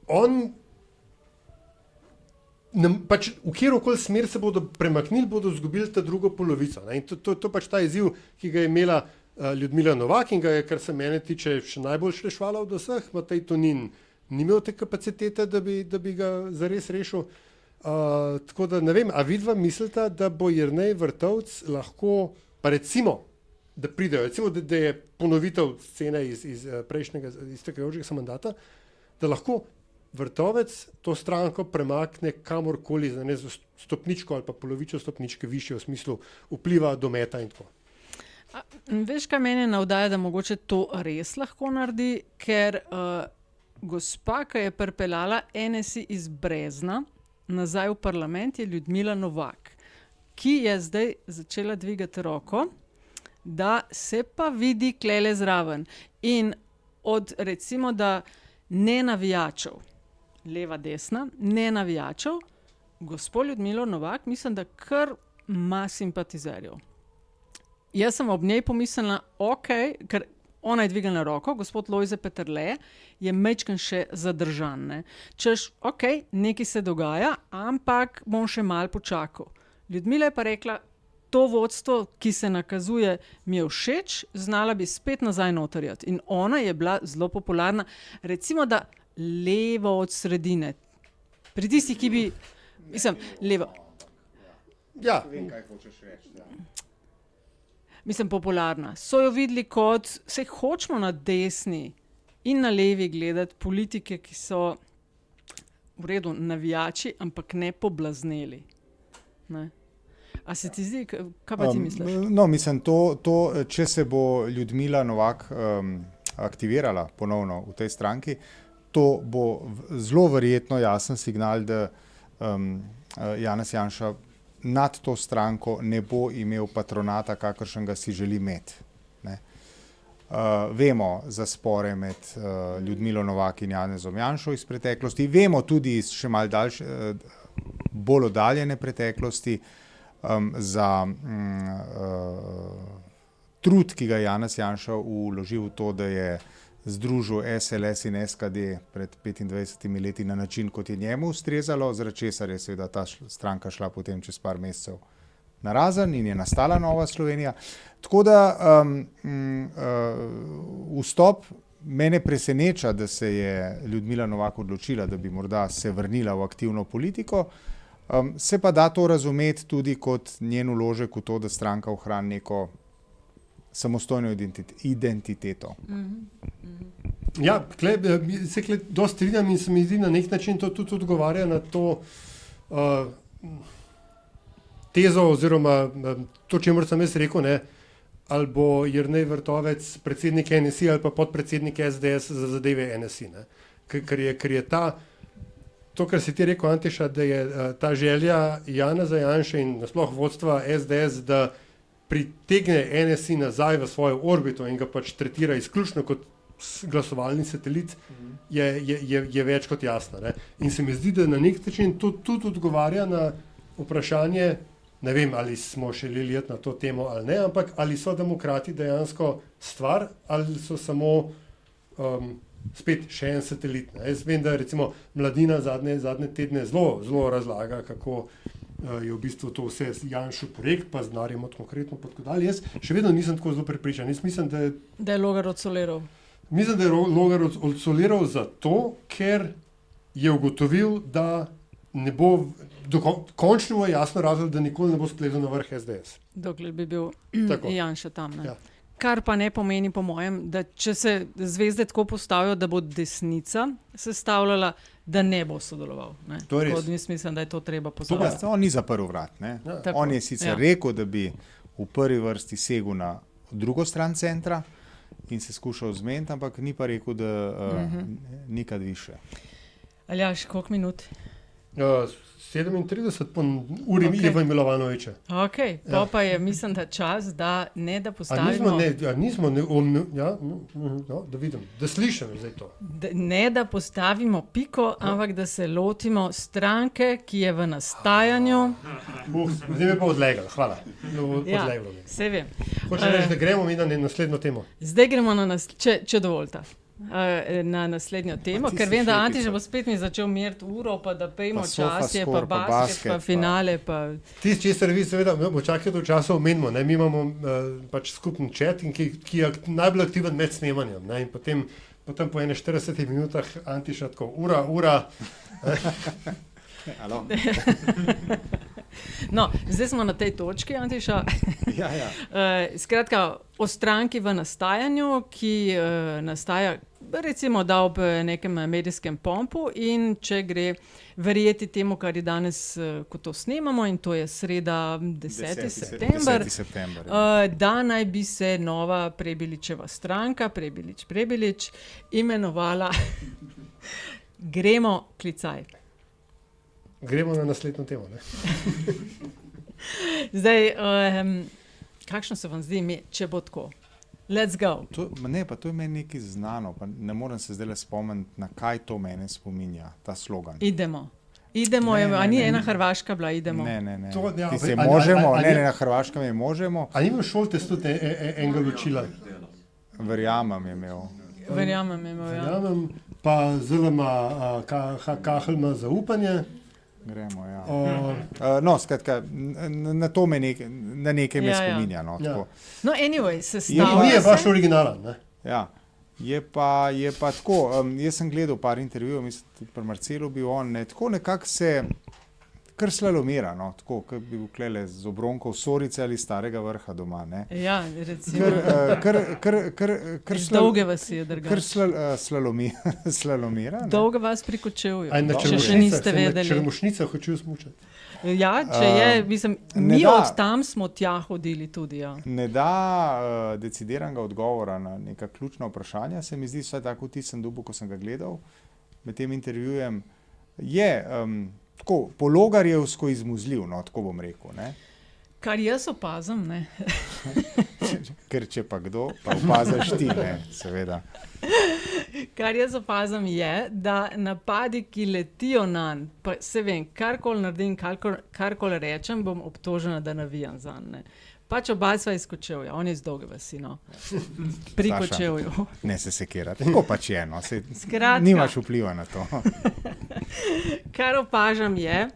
on pač v kjerokoli smer se bodo premaknili, bodo izgubili ta drugo polovico. Ne? In to pač ta izziv, ki ga je imela Ljudmila Novak in ga je, kar se mene tiče, še najbolj šlešvala od vseh, Matej Tonin ni imel te kapacitete, da bi ga zares rešil. Tako da ne vem, a vidva mislita, da bo Jernej Vrtovec lahko, pa recimo, da pridejo, recimo, da je ponovitev scene iz prejšnjega, iz tekajočega se mandata, da lahko Vrtovec to stranko premakne kamorkoli za stopničko ali pa polovičo stopničke višje v smislu vpliva, dometa in tako.
Veš, kaj mene navdaja, da mogoče to res lahko naredi, ker gospa, ki je pripeljala NSI iz Brezna nazaj v parlament, je Ljudmila Novak, ki je zdaj začela dvigati roko, da se pa vidi klele zraven. In od recimo, da ne navijačev, leva, desna, ne navijačev, gospod Ljudmilo Novak, mislim, da kar ima simpatizerjev. Jaz sem ob njej pomislila, ker ona je dvignila roko, gospod Lojze Peterle je majčkeno še zadržan. Ne? Češ, nekaj se dogaja, ampak bom še malo počakal. Ljudmila je pa rekla, to vodstvo, ki se nakazuje, mi je všeč, znala bi spet nazaj notarjati. In ona je bila zelo popularna, recimo, da levo od sredine. Pri tistih, ki bi, mislim, levo.
Ja.
Vem, kaj hočeš reči. Ja.
Mislim, popularna. So jo videli kot, se hočemo na desni in na levi gledati politike, ki so v redu navijači, ampak ne poblazneli. Ne? A se ti zdi, kaj pa ti misliš?
No, mislim, to, če se bo Ljudmila Novak aktivirala ponovno v tej stranki, to bo zelo verjetno jasen signal, da Janez Janša nad to stranko ne bo imel patronata, kakršnega si želi imeti. Vemo za spore med Ljudmilo Novak in Janezom Janšo iz preteklosti, vemo tudi iz še malo bolj oddaljene preteklosti, za trud, ki ga Janez Janša vložil v to, da je združil SLS in SKD pred 25 leti na način, kot je njemu ustrezalo, zaradi česar je seveda ta stranka šla potem čez par mesecev narazen in je nastala Nova Slovenija. Tako da vstop mene preseneča, da se je Ljudmila Novak odločila, da bi morda se vrnila v aktivno politiko. Se pa da to razumeti tudi kot njen vložek v to, da stranka ohrani neko samostojno identiteto.
Ja, se dosti strinjam in se mi zdi na nek način to tudi odgovarja na to tezo oziroma to, čemur sem jaz rekel, ne, ali bo Jernej Vrtovec predsednik NSI ali pa podpredsednik SDS za zadeve NSI. Ne. Ker je to, kar si ti rekel, Antiša, da je ta želja Janeza Janše in nasploh vodstva SDS, da pritegne NSI nazaj v svojo orbito in ga pač tretira izključno kot glasovalni satelit, je več kot jasno. Ne? In se mi zdi, da na nek način to tudi odgovarja na vprašanje, ne vem, ali smo želeli iti na to temo ali ne, ampak ali so demokrati dejansko stvar ali so samo spet še en satelit. Ne? Jaz vem, da recimo Mladina zadnje tedne zelo razlaga, kako je v bistvu to vse Janšov projekt, pa z denarjem od konkretno podkodali. Jaz še vedno nisem tako zelo prepričan. Jaz mislim, da
je Logar odsoliral.
Mislim, da je Logar odsoliral zato, ker je ugotovil, da ne bo, končno je jasno razlog, da nikoli ne bo splezal na vrh SDS.
Dokler bi bil Janša tam. Ne?
Ja.
Kar pa ne pomeni, po mojem, da če se zvezde tako postavijo, da bo desnica sestavljala, da ne bo sodeloval. Ne?
To je res.
Mislim, da je to treba postaviti.
On ni zaprl vrat. Ne?
Ja.
On je sicer rekel, da bi v prvi vrsti segel na drugo stran centra in se skušal zmeniti, ampak ni pa rekel, da nikad više.
Aljaž, koliko minut?
37 po uri je v Milovanoviča.
Ok, pa je, mislim, da čas, da ne da postavimo...
Da vidim, da slišim zdaj to.
Ne da postavimo piko, ampak da se lotimo stranke, ki je v nastajanju.
Zdaj me pa odlegalo, hvala.
Se vem.
Hoče reči, da gremo mi na naslednjo temo.
Zdaj gremo če dovolite. Na naslednjo temo, ker vem, da Antiš bo spet mi začel meriti uro, pa da pejmo časje, pa basket, pa finale.
Tisti, česar vi seveda počakajte v času omenimo, mi imamo pač skupni chat, ki je najbolj aktiven med snemanjem. In potem po 41 minutah Antiša tako, ura.
No, zdaj smo na tej točki, Antiša.
Ja.
Skratka, o stranki v nastajanju, ki nastaja recimo da ob nekem medijskem pompu in če gre verjeti temu, kar je danes, ko to snemamo, in to je sreda 10. september, da naj bi se nova Prebiličeva stranka, Prebilič, imenovala Gremo klicaj.
Gremo na naslednjo temo, ne?
Zdaj, kakšno se vam zdi ime, če bo tako? Let's go.
To je meni nekaj znano, pa ne morem se zdaj spomniti, na kaj to mene spominja, ta slogan.
Idemo, a ni ena Hrvaška bila, idemo.
Ne.
To, ja,
Ti se možemo, ne, na Hrvaškem je možemo.
A ni imel Šoltes tudi enega ločila?
Verjamem je imel.
Verjamem, ja.
Verjamem, pa zelo ima Kahelj ima zaupanje.
Gremo, ja. No, skratka, na to me na nekaj me spominja. No,
no, anyway, sestavlja
se. Ni je baš originalen, ne?
Ja. Je pa tako, jaz sem gledal par intervjujev, mislim, tudi pri Marcelu bil on, ne, tako nekako se kar slalomira, no, tako, kot bi bil klele z obronkov Sorice ali Starega Vrha doma, ne.
Ja, recimo.
Kar
dolge vasi je drugače.
Kar slalomira.
Dolga vas pri Kočevju.
Če
še niste vedeli.
Na Črmušnicah hočejo smučati.
Ja, če je, mislim, mi od tam smo tja hodili tudi, ja.
Ne da decidiranega odgovora na neka ključna vprašanja, se mi zdi vsaj tako vtis sem dobil, ko sem ga gledal med tem intervjujem, je tako pologarjevsko izmuzljiv, no, tako bom rekel, ne.
Kar jaz opazim, ne.
Ker če pa kdo, pa opazaš ti, ne, seveda.
Kar jaz opazim je, da napadi, ki letijo nanj, pa se vem, karkoli naredim, karkoli rečem, bom obtožena, da navijam zanj, ne. Pač oba sva iz Kočevja, on je iz Dolge vasi, no. Pri
Saša,
Kočevju.
Ne se sekirati, tako pač je, no,
Skratka,
nimaš vpliva na to.
Kar opažam je,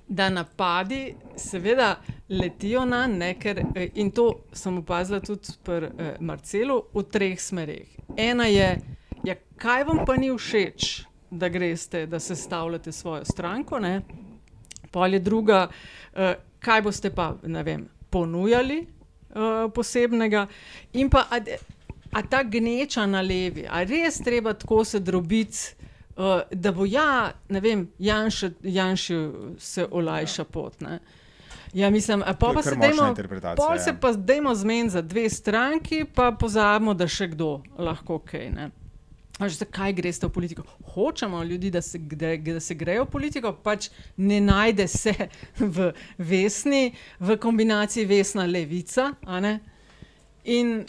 da napadi seveda letijo nanj, ne, ker, in to sem opazila tudi pri Marcelu, v 3 smereh. Ena je, ja, kaj vam pa ni všeč, da greste, da sestavljate svojo stranko, ne? Pol je druga, kaj boste pa, ne vem, ponujali posebnega, in pa a ta gneča na levi, a res treba tako se drobiti, da bo ne vem, Janši se olajša pot, ne. Ja, mislim, pol se pa dajmo zmeniti za 2 stranki, pa pozabimo, da še kdo lahko kaj, ne. Zakaj greste v politiko? Hočemo ljudi, da se grejo v politiko, pač ne najde se v Vesni, v kombinaciji Vesna Levica, a ne? In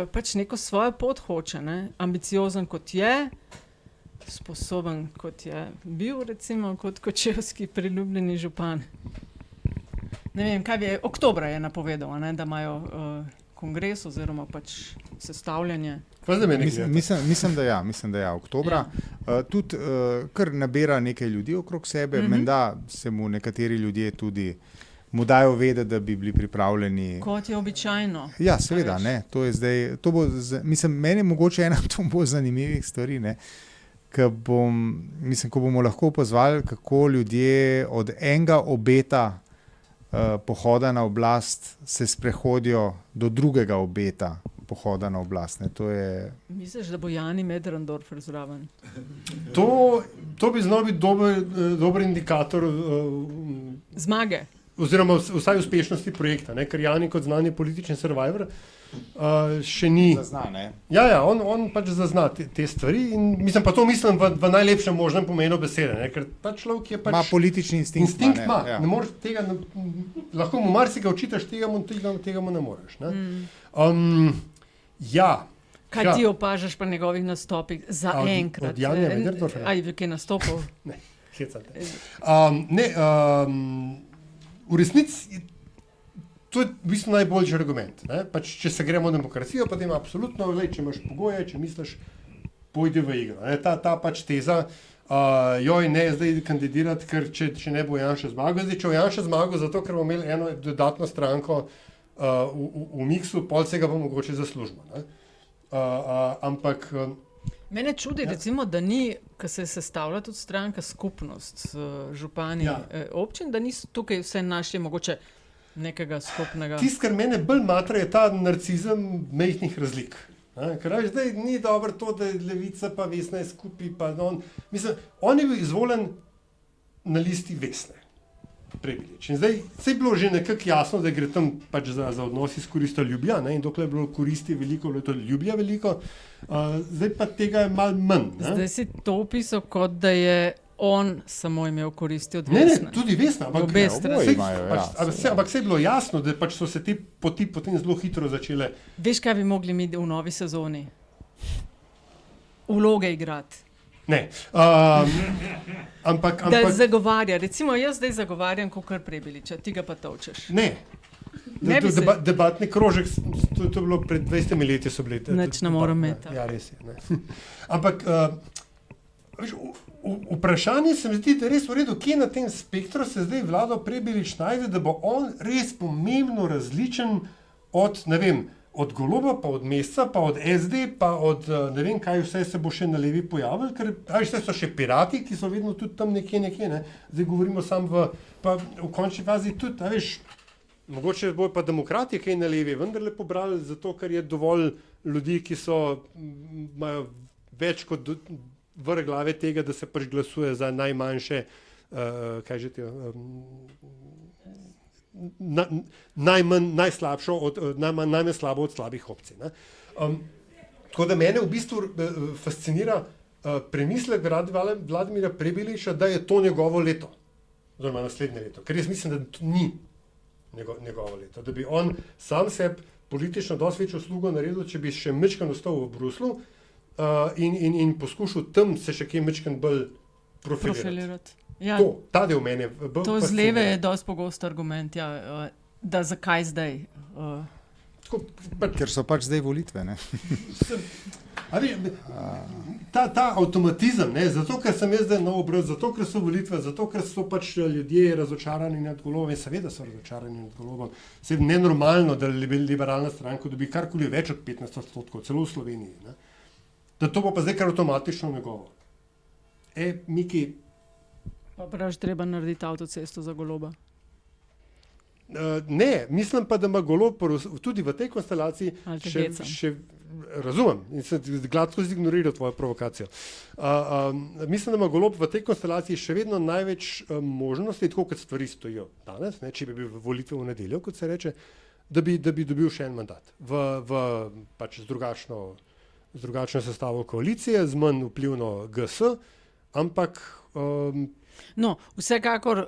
pač neko svojo pot hoče, ne? Ambiciozen kot je, sposoben kot je bil, recimo, kot kočevski priljubljeni župan. Ne vem, kaj oktobra je napovedal, ne? Da imajo kongres oziroma pač sestavljanje.
Mislim, da ja, oktobra. Tudi kar nabira nekaj ljudi okrog sebe, menda se mu nekateri ljudje tudi mu dajo vedeti, da bi bili pripravljeni.
Kot je običajno.
Ja, seveda, ne. To je zdaj, mislim, meni mogoče ena to bo zanimivih stvari, ne. Ko bomo lahko opazovali, kako ljudje od enega obeta pohoda na oblast se sprehodijo do drugega obeta pohoda na oblast. Ne, to je...
Misliš, da bo Jani Möderndorfer zraven?
To bi znal biti dober indikator
zmage.
Oziroma vsaj uspešnosti projekta, ne? Ker Jani kot znani politični survivor še ni...
Zazna, ne?
Ja, on pač zazna te stvari in mislim v najlepšem možnem pomenu besede, ne? Ker ta človek je pač...
Ma politični instinkt
ima. Ne moreš tega, lahko mu marsikaj očitaš, tega mu ne moreš. Ne? Ja.
Kaj ti opažaš pa njegovih nastopih za enkrat?
Od Janja Möderndorferja?
Aj, kaj nastopil?
Ne, hecate. V resnici to je v bistvu najboljši argument. Ne? Pač, če se gremo v demokracijo, potem absolutno, če imaš pogoje, če misliš, pojdi v igro. Ne? Ta pač teza, ne zdaj kandidirati, ker če ne bo Janša zmagal. Zdaj, če bo Janša zmagal, zato ker bomo imeli eno dodatno stranko v miksu, pol se ga bo mogoče zaslužimo. Ampak...
Mene čudi, recimo, da ni, ko se sestavlja tudi stranka skupnost župani občin, da niso tukaj vse našli mogoče nekega skupnega...
Tisto, kar mene bolj matra, je ta narcizem mejhnih razlik. Ker zdaj ni dobro to, da je Levica pa Vesna je skupaj, pa on je bil izvoljen na listi Vesne Prebilič. In zdaj se je bilo že nekako jasno, da gre tam pač za odnos iz koristoljubja, in dokler je bilo koristi veliko, bilo to ljubja veliko, zdaj pa tega je malo manj.
Zdaj si to opisal, kot da je on samo imel koristi od Vesne.
Ne, tudi Vesna, ampak se je bilo jasno, da pač so se te poti potem zelo hitro začele.
Veš, kaj bi mogli mi v novi sezoni? Vloge igrati.
Ne, ampak...
Da zagovarja, recimo jaz zdaj zagovarjam Kokar Prebiliča, ti ga pa tolčeš.
Ne, debatni krožek, to je bilo pred 20 leti so bili.
Nič ne moram imeti.
Ja, res je. Ampak vprašanje se mi zdi, da je res v redu, kje na tem spektru se zdaj Vlado Prebilič najde, da bo on res pomembno različen od, ne vem, od Goloba, pa od Mesca, pa od SD, pa od ne vem, kaj vse se bo še na levi pojavil, ker vse so še pirati, ki so vedno tudi tam nekje, ne? Zdaj govorimo samo v končni fazi tudi, mogoče bojo pa demokrati kaj na levi, vendarle pobrali zato, ker je dovolj ljudi, ki imajo več kot vrh glave tega, da se pač glasuje za najmanjše, kaj že najmanj slabo od slabih opcij. Tako da mene v bistvu fascinira premislek Vladimira Prebiliča, da je to njegovo leto, oziroma naslednje leto, ker jaz mislim, da to ni njegovo leto, da bi on sam sebi politično dosti večjo uslugo naredil, če bi še majčkeno ostal v Bruslu in poskušal tam se še kaj majčkeno bolj profilirati. Ja, ta del mene
to z leve je dosti pogost argument, da zakaj zdaj?
Ker so pač zdaj volitve, ne?
Ta avtomatizem, zato ker sem jaz zdaj nov obraz, zato ker so volitve, zato ker so pač ljudje razočarani nad Golobom, seveda so razočarani nad Golobom, se je nenormalno, da liberalna stranka dobi karkoli več od 15%, celo v Sloveniji, ne? Da to bo pa zdaj kar avtomatično njegovo. Miki,
pa praviš, treba narediti avtocesto za Goloba?
Ne, mislim pa, da ima Golob tudi v tej konstelaciji še razumem in sem gladko zignoriral tvojo provokacijo. Mislim, da ima Golob v tej konstelaciji še vedno največ možnosti, tako kot stvari stojijo danes, če bi bil v volitve v nedeljo, kot se reče, da bi dobil še en mandat pač z drugačno sestavo koalicije, z manj vplivno GS, ampak
no, vsekakor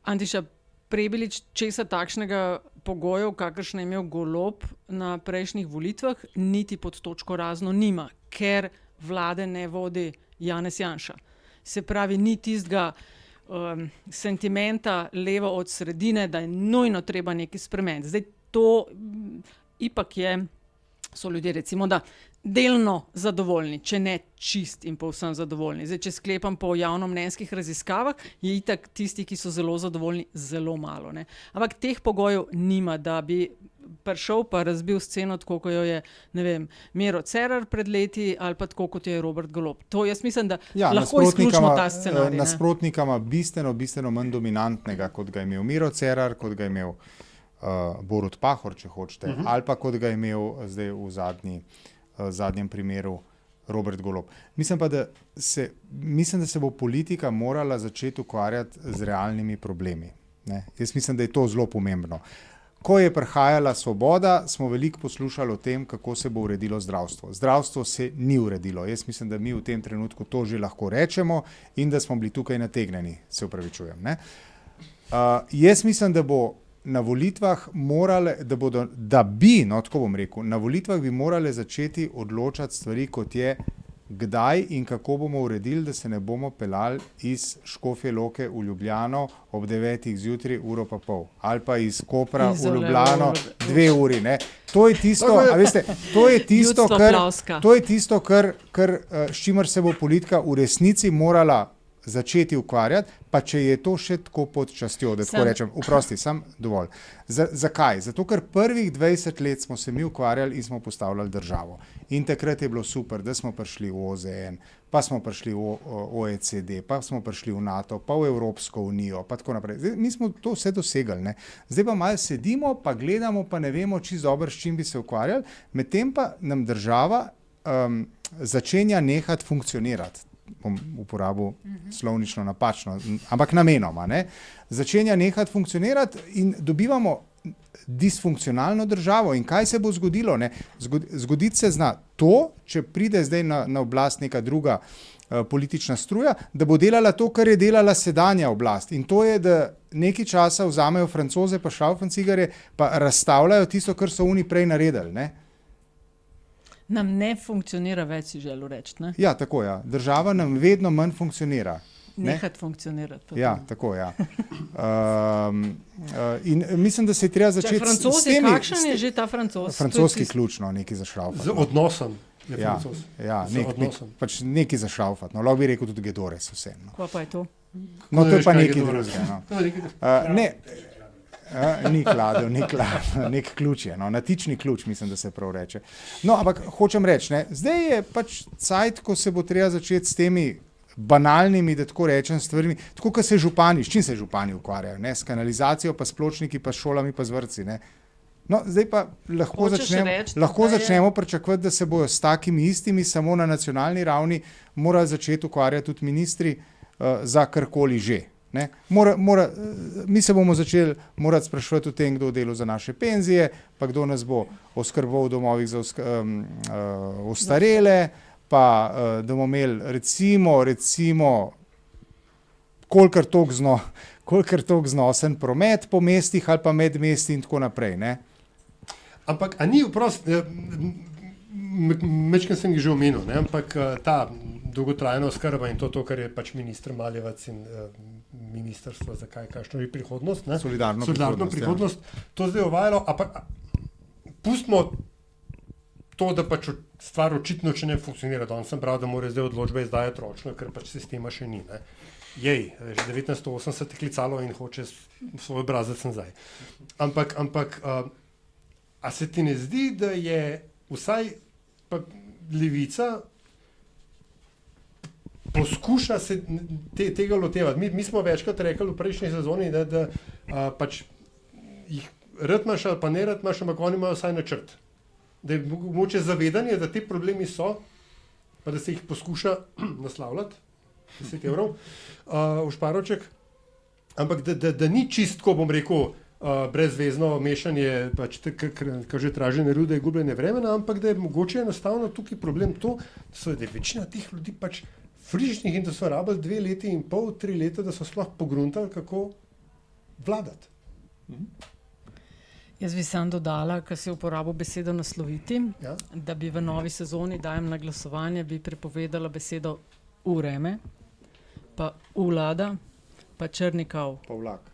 Antiša Prebilič česa takšnega pogojev, kakršne je imel Golob na prejšnjih volitvah, niti pod točko razno nima, ker vlade ne vodi Janez Janša. Se pravi, ni tistega sentimenta levo od sredine, da je nujno treba nekaj spremeniti. Zdaj to ipak so ljudje recimo, da delno zadovoljni, če ne čist in povsem zadovoljni. Zdaj, če sklepam po javnomnenjskih raziskavah, je itak tisti, ki so zelo zadovoljni, zelo malo. Ne? Ampak teh pogojev nima, da bi prišel pa razbil sceno tako, kot jo je, ne vem, Miro Cerar pred leti ali pa tako, kot je Robert Golob. To jaz mislim, da lahko izključimo ta scenarij.
Nasprotnikama bistveno manj dominantnega, kot ga je imel Miro Cerar, kot ga je imel Borut Pahor, če hočete, ali pa kot ga je imel zdaj v zadnjem primeru Robert Golob. Mislim pa, da se bo politika morala začeti ukvarjati z realnimi problemi. Ne? Jaz mislim, da je to zelo pomembno. Ko je prihajala Svoboda, smo veliko poslušali o tem, kako se bo uredilo zdravstvo. Zdravstvo se ni uredilo. Jaz mislim, da mi v tem trenutku to že lahko rečemo in da smo bili tukaj nategnjeni, se opravičujem. Ne? Jaz mislim, da bo na volitvah morale, tako bom rekel, na volitvah bi morale začeti odločati stvari, kot je, kdaj in kako bomo uredili, da se ne bomo peljali iz Škofje Loke v Ljubljano ob 9. zjutraj, uro pa pol, ali pa iz Kopra v Ljubljano 2 uri. Ne? To je tisto, s čimer se bo politika v resnici morala začeti ukvarjati, pa če je to še tako pod častjo, da tako rečem, oprosti, sam dovolj. Zakaj? Zato, ker prvih 20 let smo se mi ukvarjali in smo postavljali državo. In takrat je bilo super, da smo prišli v OZN, pa smo prišli v OECD, pa smo prišli v NATO, pa v Evropsko unijo, pa tako naprej. Zdaj, mi smo to vse dosegali, ne? Zdaj pa malo sedimo, pa gledamo, pa ne vemo čisto dobro, s čim bi se ukvarjali, medtem pa nam država začenja nehati funkcionirati. Bom uporabil slovnično napačno, ampak namenoma, ne? Začenja nehati funkcionirati in dobivamo disfunkcionalno državo. In kaj se bo zgodilo? Ne? Zgoditi se zna to, če pride zdaj na oblast neka druga politična struja, da bo delala to, kar je delala sedanja oblast. In to je, da nekaj časa vzamejo Francoze pa šaufancigare, pa razstavljajo tisto, kar so oni prej naredili, ne?
Nam ne funkcionira več, si želel reči, ne?
Ja, tako, ja. Država nam vedno manj funkcionira.
Nehati funkcionirati.
Ja, tako, ja. In mislim, da se je treba začeti
Francozi, kakšen je že ta Francoz?
Francoski ključno, nekaj za šraufat.
Z odnosom je Francoz.
Ja, pač nekaj za šraufat. No, lahko bi rekel tudi Gedores vsem. No.
Kva pa je to?
No, to je pa nekaj drugega. No. Ni kladel, nek ključ je, no, natični ključ, mislim, da se prav reče. No, ampak hočem reči, ne, zdaj je pač cajt, ko se bo treba začeti s temi banalnimi, da tako rečem, stvarmi, tako kot se župani, s čim se župani ukvarjajo, ne, s kanalizacijo, pa s pločniki, pa s šolami, pa z vrtci, ne. No, zdaj pa lahko začnemo pričakovati, da se bojo s takimi istimi, samo na nacionalni ravni, morajo začeti ukvarjati tudi ministri za karkoli že. Ne? Mi se bomo začeli morati spraševati o tem, kdo dela za naše penzije, pa kdo nas bo oskrboval v domovih za ostarele, pa da bomo imeli recimo kolikor toliko znosen promet po mestih ali pa med mesti in tako naprej. Ne?
Ampak, a ni vprost, mečkaj sem jih že omenil, ne? Ampak ta dolgotrajna oskrba in to, kar je pač minister Maljevac in ministrstvo za kakšno je prihodnost, ne?
Solidarno
prihodnost, to zdaj uvajalo, ampak pustimo to, da pač stvar očitno še ne funkcionira. Danes sem prav, da mora zdaj odločbe izdajati ročno, ker pač sistema še ni. Ne? Jej, že 1980 je klicalo in hoče svoj obrazac nazaj. Ampak a se ti ne zdi, da je vsaj pa levica poskuša se tega lotevati. Mi smo večkrat rekli v prejšnji sezoni, da pač jih rad imaš ali pa ne rad imaš, ampak oni imajo vsaj načrt. Da je mogoče zavedanje, da te problemi so, pa da se jih poskuša naslavljati, 10 evrov v šparoček, ampak da ni čistko, bom rekel, brezvezno mešanje, pač kar že traženje rude, gubljene vremena, ampak da je mogoče enostavno tukaj problem to, da je večina teh ljudi pač frižnih in da so rabili 2 leti in pol, 3 leta, da so sploh pogruntali, kako vladati.
Jaz bi sam dodala, ker si uporabil besedo nasloviti, ja? Da bi v novi sezoni, dajem na glasovanje, bi prepovedala besedo vreme, pa vlada, pa črnikav.
Pa vlak.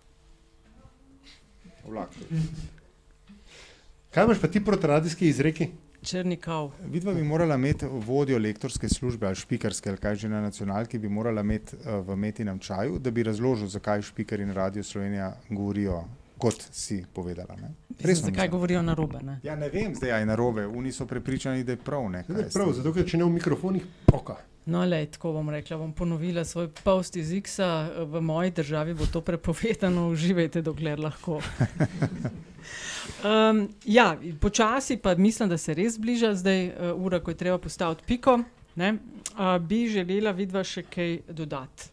Kaj imaš pa ti proti radijski izreki?
Črnikav.
Vidva bi morala imeti vodjo lektorske službe ali špikarske, ali kaj že na nacionalki, bi morala imeti v Metinem čaju, da bi razložil, zakaj špikar in Radio Slovenija govorijo, kot si povedala. Ne?
Zakaj govorijo narobe? Ne?
Ja, ne vem zdaj, aj narobe. Oni so prepričani, da je prav. Ne?
Da je prav, zato ker če ne v mikrofonih poka.
No, lej, tako bom rekla, bom ponovila svoj post iz X-a, v moji državi bo to prepovedano, uživajte, dokler lahko. Ja, počasi pa mislim, da se res bliža zdaj ura, ko je treba postaviti piko. Ne? Bi želela vidva še kaj dodati?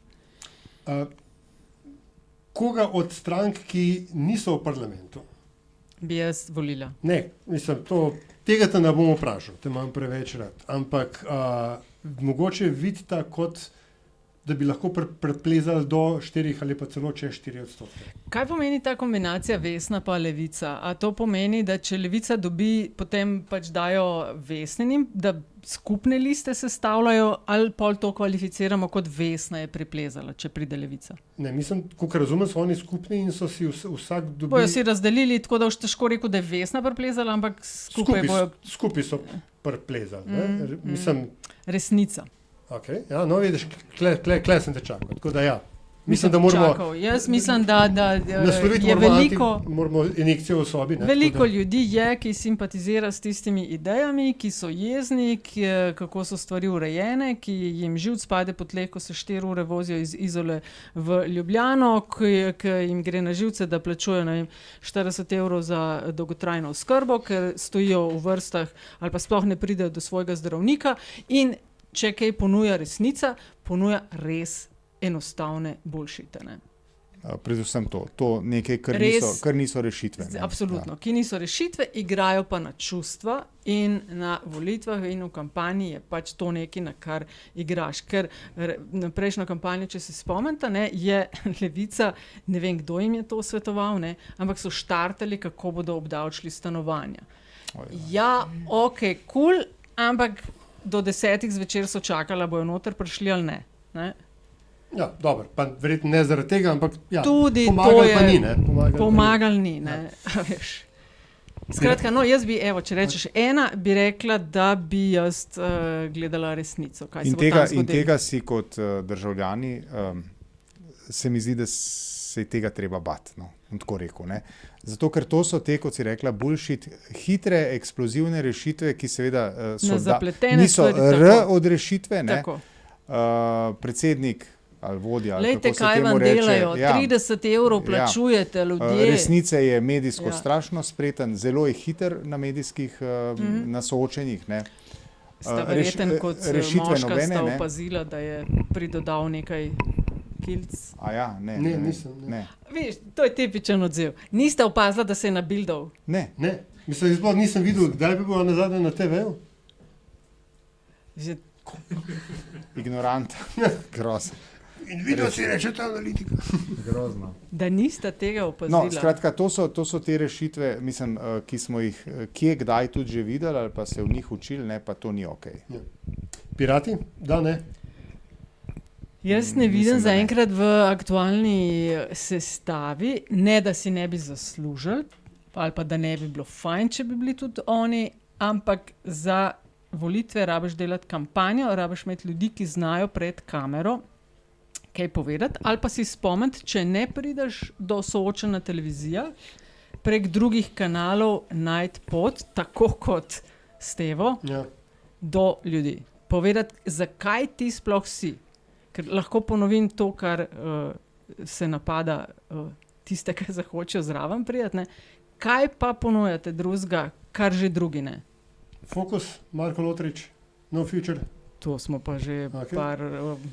Koga od strank, ki niso v parlamentu?
Bi jaz volila.
Ne, mislim, tega te ne bom vprašal, te imam preveč rad. Ampak mogoče vidita kot, da bi lahko preplezali do 4 ali pa celo čez 4%.
Kaj pomeni ta kombinacija Vesna pa Levica? A to pomeni, da če Levica dobi, potem pač dajo Vesninim, da skupne liste sestavljajo, ali pol to kvalificiramo kot Vesna je preplezala, če pride Levica?
Ne, mislim, kako razumem, so oni skupni in so si vsak dobil...
Bojo si razdelili, tako da už težko rekel, da je Vesna preplezala, ampak
skupaj so preplezali. Mislim...
Resnica.
Ok, ja, no vidiš, kle sem te čakal, tako da ja. Mislim, da moramo
čakal. Jaz mislim, da
nasloviti
je veliko,
moramo injekcijo v sobi. Ne?
veliko ljudi je, ki simpatizira s tistimi idejami, ki so jezni, kako so stvari urejene, ki jim živc pade po tleh, ko se 4 ure vozijo iz Izole v Ljubljano, ki jim gre na živce, da plačujejo 40 evrov za dolgotrajno oskrbo, ker stojijo v vrstah ali pa sploh ne pridejo do svojega zdravnika, in če kaj ponuja resnica, ponuja res enostavne bullshite.
Predvsem to nekaj, kar niso rešitve. Ne?
Absolutno, ki niso rešitve, igrajo pa na čustva, in na volitvah in v kampanji je pač to nekaj, na kar igraš. Ker na prejšnjo kampanjo, če se spomnite, je Levica, ne vem, kdo jim je to svetoval, ampak so štartali, kako bodo obdavčili stanovanja. Ja, ok, cool, ampak do 10 zvečer so čakala, bojo noter prišli ali ne.
Ja, dobro, pa verjetno ne zaradi tega, ampak ja,
tudi
pomagali pa ni.
Pomagali ni, Skratka, no, jaz bi, evo, če rečeš ena, bi rekla, da bi jaz gledala resnico. Kaj
in tega si kot državljani, se mi zdi, da se je tega treba bati, no, tako rekel, ne. Zato, ker to so te, kot si rekla, bullshit, hitre, eksplozivne rešitve, ki seveda niso od rešitve, ne. Predsednik ali vodja, ali
lejte,
kako se temu
reče.
Delajo,
30 evrov plačujete ljudje.
Resnice je medijsko strašno spreten, zelo je hiter na medijskih na soočenjih.
Sta verjeten kot moška sta opazila, da je pridodal nekaj kilc.
Ne.
Viš, to je tipičen odziv. Niste opazila, da se je nabildal?
Ne.
Mislim, izbor nisem videl, kdaj bi bilo nazadnje na TV-u.
Ignorant. Grozno.
In video si reče ta analitika.
Grozno.
Da niste tega opazila.
No, skratka, to so te rešitve, mislim, ki smo jih kje kdaj tudi že videli ali pa se v njih učili, ne, pa to ni okej.
Ja. Pirati? Da, ne?
Jaz ne vidim zaenkrat v aktualni sestavi, ne da si ne bi zaslužili, ali pa da ne bi bilo fajn, če bi bili tudi oni, ampak za volitve rabiš delati kampanjo, rabiš imeti ljudi, ki znajo pred kamero kaj povedati, ali pa si spomniti, če ne prideš do soočena televizija, prek drugih kanalov najti pot, tako kot Stevo, do ljudi. Povedati, zakaj ti sploh si. Ker lahko ponovim to, kar se napada tiste, ki zahočejo zraven prijeti, ne. Kaj pa ponujate drugega, kar že drugi ne?
Fokus, Marko Lotrič, No Future.
To smo pa že par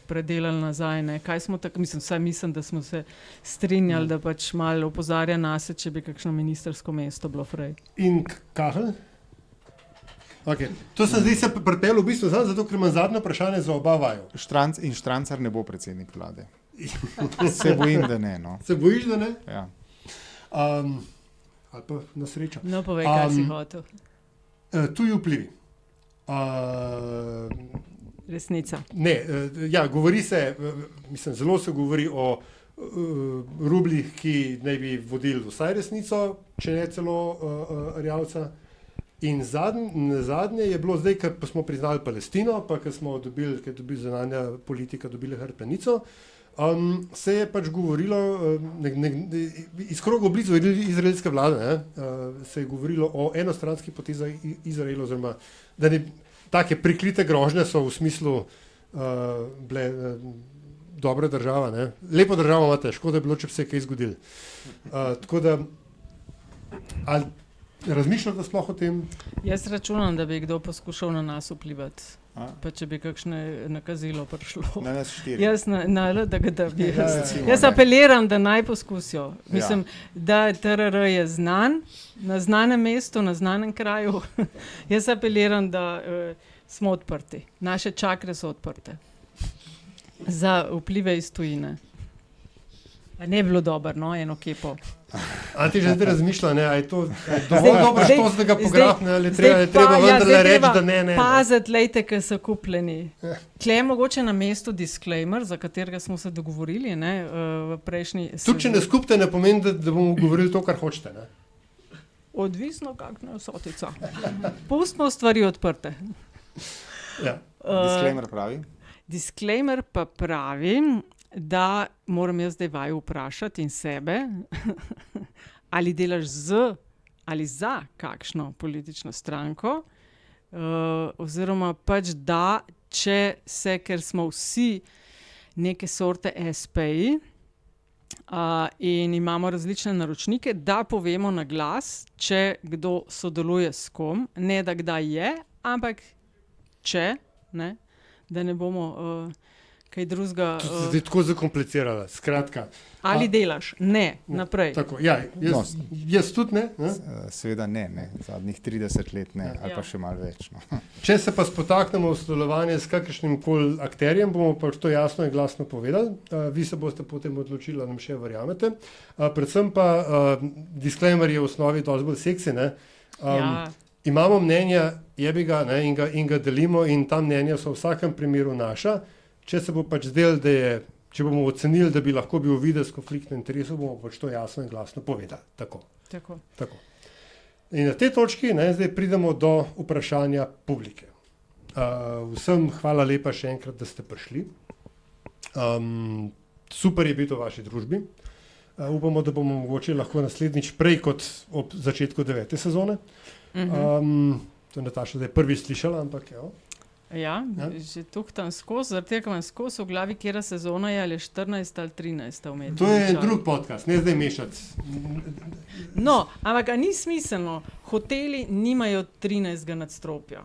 predelali nazaj. Ne. Kaj smo tako, mislim, da smo se strinjali, da pač malo opozarja nas, če bi kakšno ministersko mesto bilo frej.
In Kahelj? Okay. To se zdi se pripel v bistvu zato, ker imam zadnje vprašanje za oba vaju.
Štransar ne bo predsednik vlade. Se bojim, da ne. No.
Se bojiš, da ne?
Ja.
Ali pa na srečo.
No, povej, kaj si hotel.
Tuji vplivi.
Resnica.
Ne, ja, govori se, mislim, zelo se govori o rubljih, ki naj bi vodili vsaj resnico, če ne celo Erjavca. In zadnje je bilo zdaj, ker smo priznali Palestino, pa ker smo dobili zunanja politika, dobili hrbtenico, se je pač govorilo, iz krogov blizu izraelske vlade, se je govorilo o enostranskih potezah Izraela, oziroma da take prikrite grožnje so v smislu bile dobra država, ne? Lepo državo imate, škoda je bilo, če bi se kaj zgodili. Tako da, ali razmišljate sploh o tem?
Jaz računam, da bi kdo poskušal na nas vplivati. Pa če bi kakšne nakazilo prišlo.
Na nas 4.
Jaz apeliram, da naj poskusijo. Mislim, da TRR je znan, na znanem mestu, na znanem kraju. Jaz apeliram, da smo odprti. Naše čakre so odprte. Za vplive iz tujine. Ne bi bilo dobro, no, eno kepo.
A ti že zdaj razmišlja, ne, a je to dovolj dobro štos, da ga pografne, ali treba vendarle reči, da ne.
Paziti, lejte, ker so kupljeni. Tle je mogoče na mestu disclaimer, za katerega smo se dogovorili, ne, v prejšnji...
Tudi če ne skupite, ne pomeni, da bomo govorili to, kar hočete, ne?
Odvisno, kakšna je vsotica. Pustimo stvari odprte.
Disclaimer pravi?
Disclaimer pa pravi, da moram jaz zdaj vaju vprašati in sebe, ali delaš z ali za kakšno politično stranko, oziroma pač da, če se, ker smo vsi neke sorte SP-ji in imamo različne naročnike, da povemo na glas, če kdo sodeluje s kom, ne da kdaj je, ampak če, ne, da ne bomo kaj drugega...
To se tako zakomplicirala, skratka.
Ali delaš? Ne, naprej.
Tako, ja, jaz tudi ne.
Seveda ne, zadnjih 30 let ne, ali pa še malo več. No.
Če se pa spotaknemo v sodelovanje s kakršnim koli akterjem, bomo pa to jasno in glasno povedali. Vi se boste potem odločili, da nam še verjamete. Predvsem pa disclaimer je v osnovi dosti bolj seksi, ne. Imamo mnenja, jebiga, ne, in ga delimo in ta mnenja so v vsakem primeru naša. Če se bo pač zdel, da je, če bomo ocenili, da bi lahko bil videz konfliktno interesov, bomo pač to jasno in glasno povedali. Tako. In na tej točki zdaj pridemo do vprašanja publike. Vsem hvala lepa še enkrat, da ste prišli. Super je biti v vaši družbi. Upamo, da bomo mogoče lahko naslednjič prej kot ob začetku 9. sezone. To je Nataša zdaj prvi slišala, ampak
Ja, že tukaj skozi, zaradi tega imam skozi v glavi, kjera sezona je, ali 14 ali 13 umetnosti.
To je drug podcast, ne zdaj mešati.
No, ampak ni smiselno, hoteli nimajo 13. nadstropja.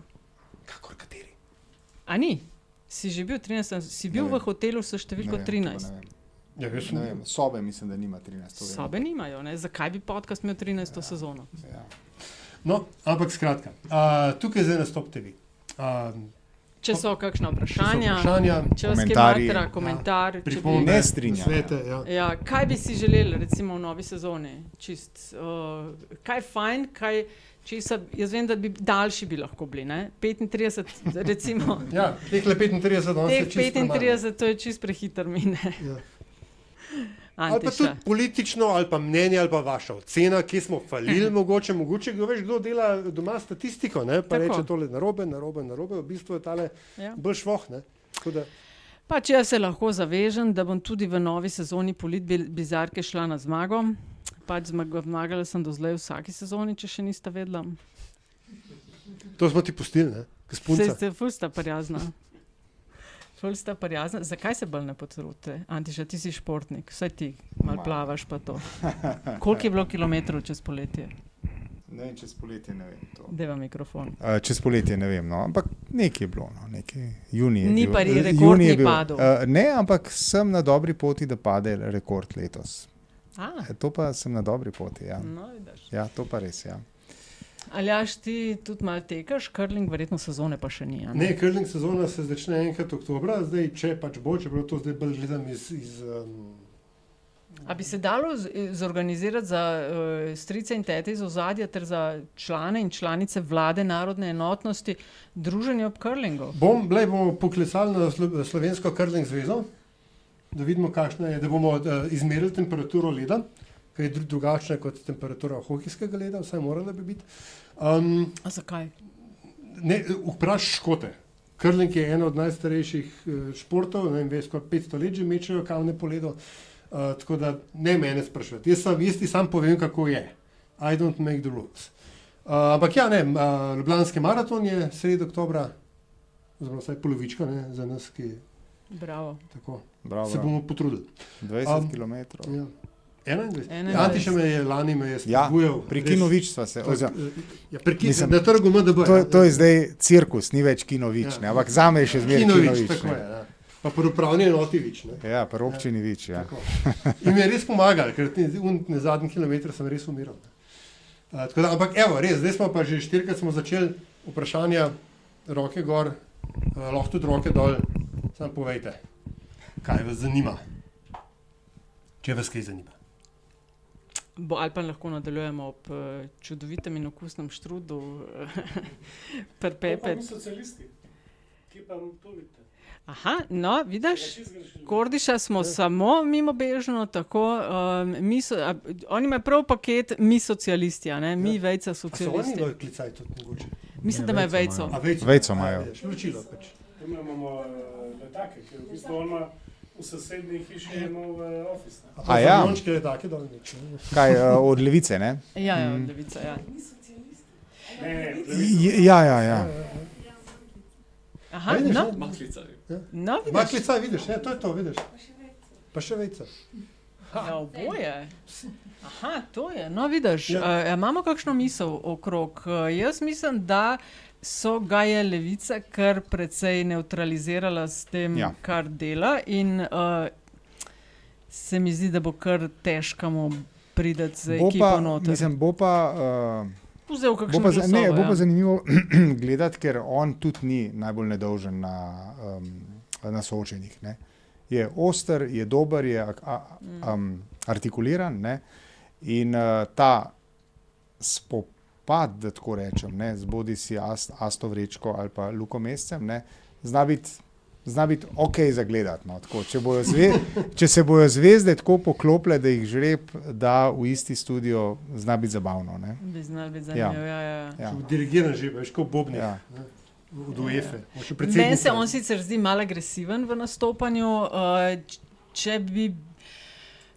Kakor kateri?
A ni? Si že bil 13, si bil v hotelu s številko 13?
Ja,
ne vem, sobe mislim, da nima 13.
Sobe nimajo, ne? Zakaj bi podcast imel 13. sezono?
Ja.
No, ampak skratka, tukaj zdaj nastopite vi.
Če so kakšna vprašanja, če vas kje komentar,
pripombe,
ne strinjam.
Svete,
kaj bi si želeli recimo v novi sezoni? Kaj fajn, jaz vem, da bi daljši bi lahko bili, ne? 35 recimo.
Ja, tehle 35 danes je čist premalo.
35 to je čist prehiter mine.
Ja. Ali pa tudi politično, ali pa mnenje, ali pa vaša ocena, kje smo falili, mogoče kdo veš, kdo dela doma statistiko, ne? Pa reče tole narobe, v bistvu je tale bolj švoh, ne?
Pač jaz se lahko zavežem, da bom tudi v novi sezoni Politbizarke šla na zmago. Pač zmagala sem do zdaj v vsaki sezoni, če še niste vedela.
To smo ti pustili, ne? Kspunca.
Ste ful sta prijazna. Zakaj se bolj ne potrudite? Antiša, ti si športnik, vsaj ti malo plavaš pa to. Koliko je bilo kilometrov čez poletje?
Ne vem, čez poletje ne vem to.
Deva mikrofon.
Čez poletje ne vem, no, ampak nekaj je bilo, no, nekaj junij je bil.
Ni pa rekordni padel.
Ne, ampak sem na dobri poti, da pade rekord letos. To pa sem na dobri poti, ja.
No, vidiš.
Ja, to pa res, ja.
Aljaš, ti tudi malo tekaš, curling verjetno sezone pa še ni,
Ne, curling sezona se začne enkrat oktobra, zdaj, če pač bo, čeprav to zdaj bolj gledam iz
A bi se dalo zorganizirati za strice in tete iz ozadja ter za člane in članice vlade narodne enotnosti druženje ob curlingu?
Bomo poklesali na Slovensko curling zvezo, da vidimo, kakšna je, da bomo izmerili temperaturo leda, ki je drugačna kot temperatura hokejskega leda, vsaj morala bi biti.
A zakaj?
Ne, vpraš Škote. Curling je ena od najstarejših športov, ne vem, skoraj 500 let že mečejo kavne po ledu, tako da ne mene sprašujete. Jaz ti sam povem, kako je. I don't make the rules. Ampak ja, ne, Ljubljanski maraton je sredi oktobra, oziroma vsaj polovička, ne, za nas, ki...
Bravo.
Tako,
bravo,
se bomo potrudili.
20 kilometrov.
Ja. 21. Antiša lani me je spodbujal.
Ja, pri Kinovič sva se.
Na trgu MDB.
To je zdaj cirkus, ni več Kinovič, ne, ampak zame je še zmeraj Kinovič.
Tako je, ja. Pa pri upravni enoti Vič, ne.
Ja, pri občini Vič, ja.
In mi je res pomagal, ker na zadnji kilometr sem res umiral. Ampak evo, res, zdaj smo pa že 4-krat smo začeli vprašanja, roke gor, lahko tudi roke dol, samo povejte, kaj vas zanima, če vas kaj zanima.
Ali pa lahko nadaljujemo ob čudovitem in okusnem štrudu Perpepet.
To pa mi socialisti, ki pa to vidite.
Aha, no, vidiš, Kordiša smo samo mimobežno, tako, oni imajo prav paket, mi socialisti, ne, mi vejca socialisti.
A so oni klicaj tudi mogoče?
Mislim, da imajo vejco.
Vejco imajo.
Šločilo pač.
Imamo letake, ki v bistvu on ima V sosednji hiši je imel office.
A ja?
Lončke je take dol nič.
Kaj, od Levice, ne?
Ja, od Levice, ja.
Ja.
Aha, no.
Maklica.
No, vidiš.
Maklica, vidiš, ne, to je to, vidiš. Pa še vejca.
Ja, oboje. Aha, to je. No, vidiš, imamo kakšno misel okrog. Jaz mislim, da so ga je Levica kar precej neutralizirala s tem, kar dela in se mi zdi, da bo kar težko mu prideti z ekipo noter.
Mislim, bo pa zanimivo gledati, ker on tudi ni najbolj nedolžen na soočenjih. Ne? Je oster, je dober, je artikuliran, ne? In ta spopad, da tako rečem, ne, z bodi si Asto Vrečko ali pa Luko Mescem, ne, zna biti ok za gledati. No, tako. Če se bojo zvezde tako poklopile, da jih žreb da v isti studio, zna biti zabavno. Ne.
Bi znal biti zanimivo, ja.
Dirigiran že, veš, kot Bobnik. Ja. Od UEFA.
Meni se on sicer zdi malo agresiven v nastopanju. Če bi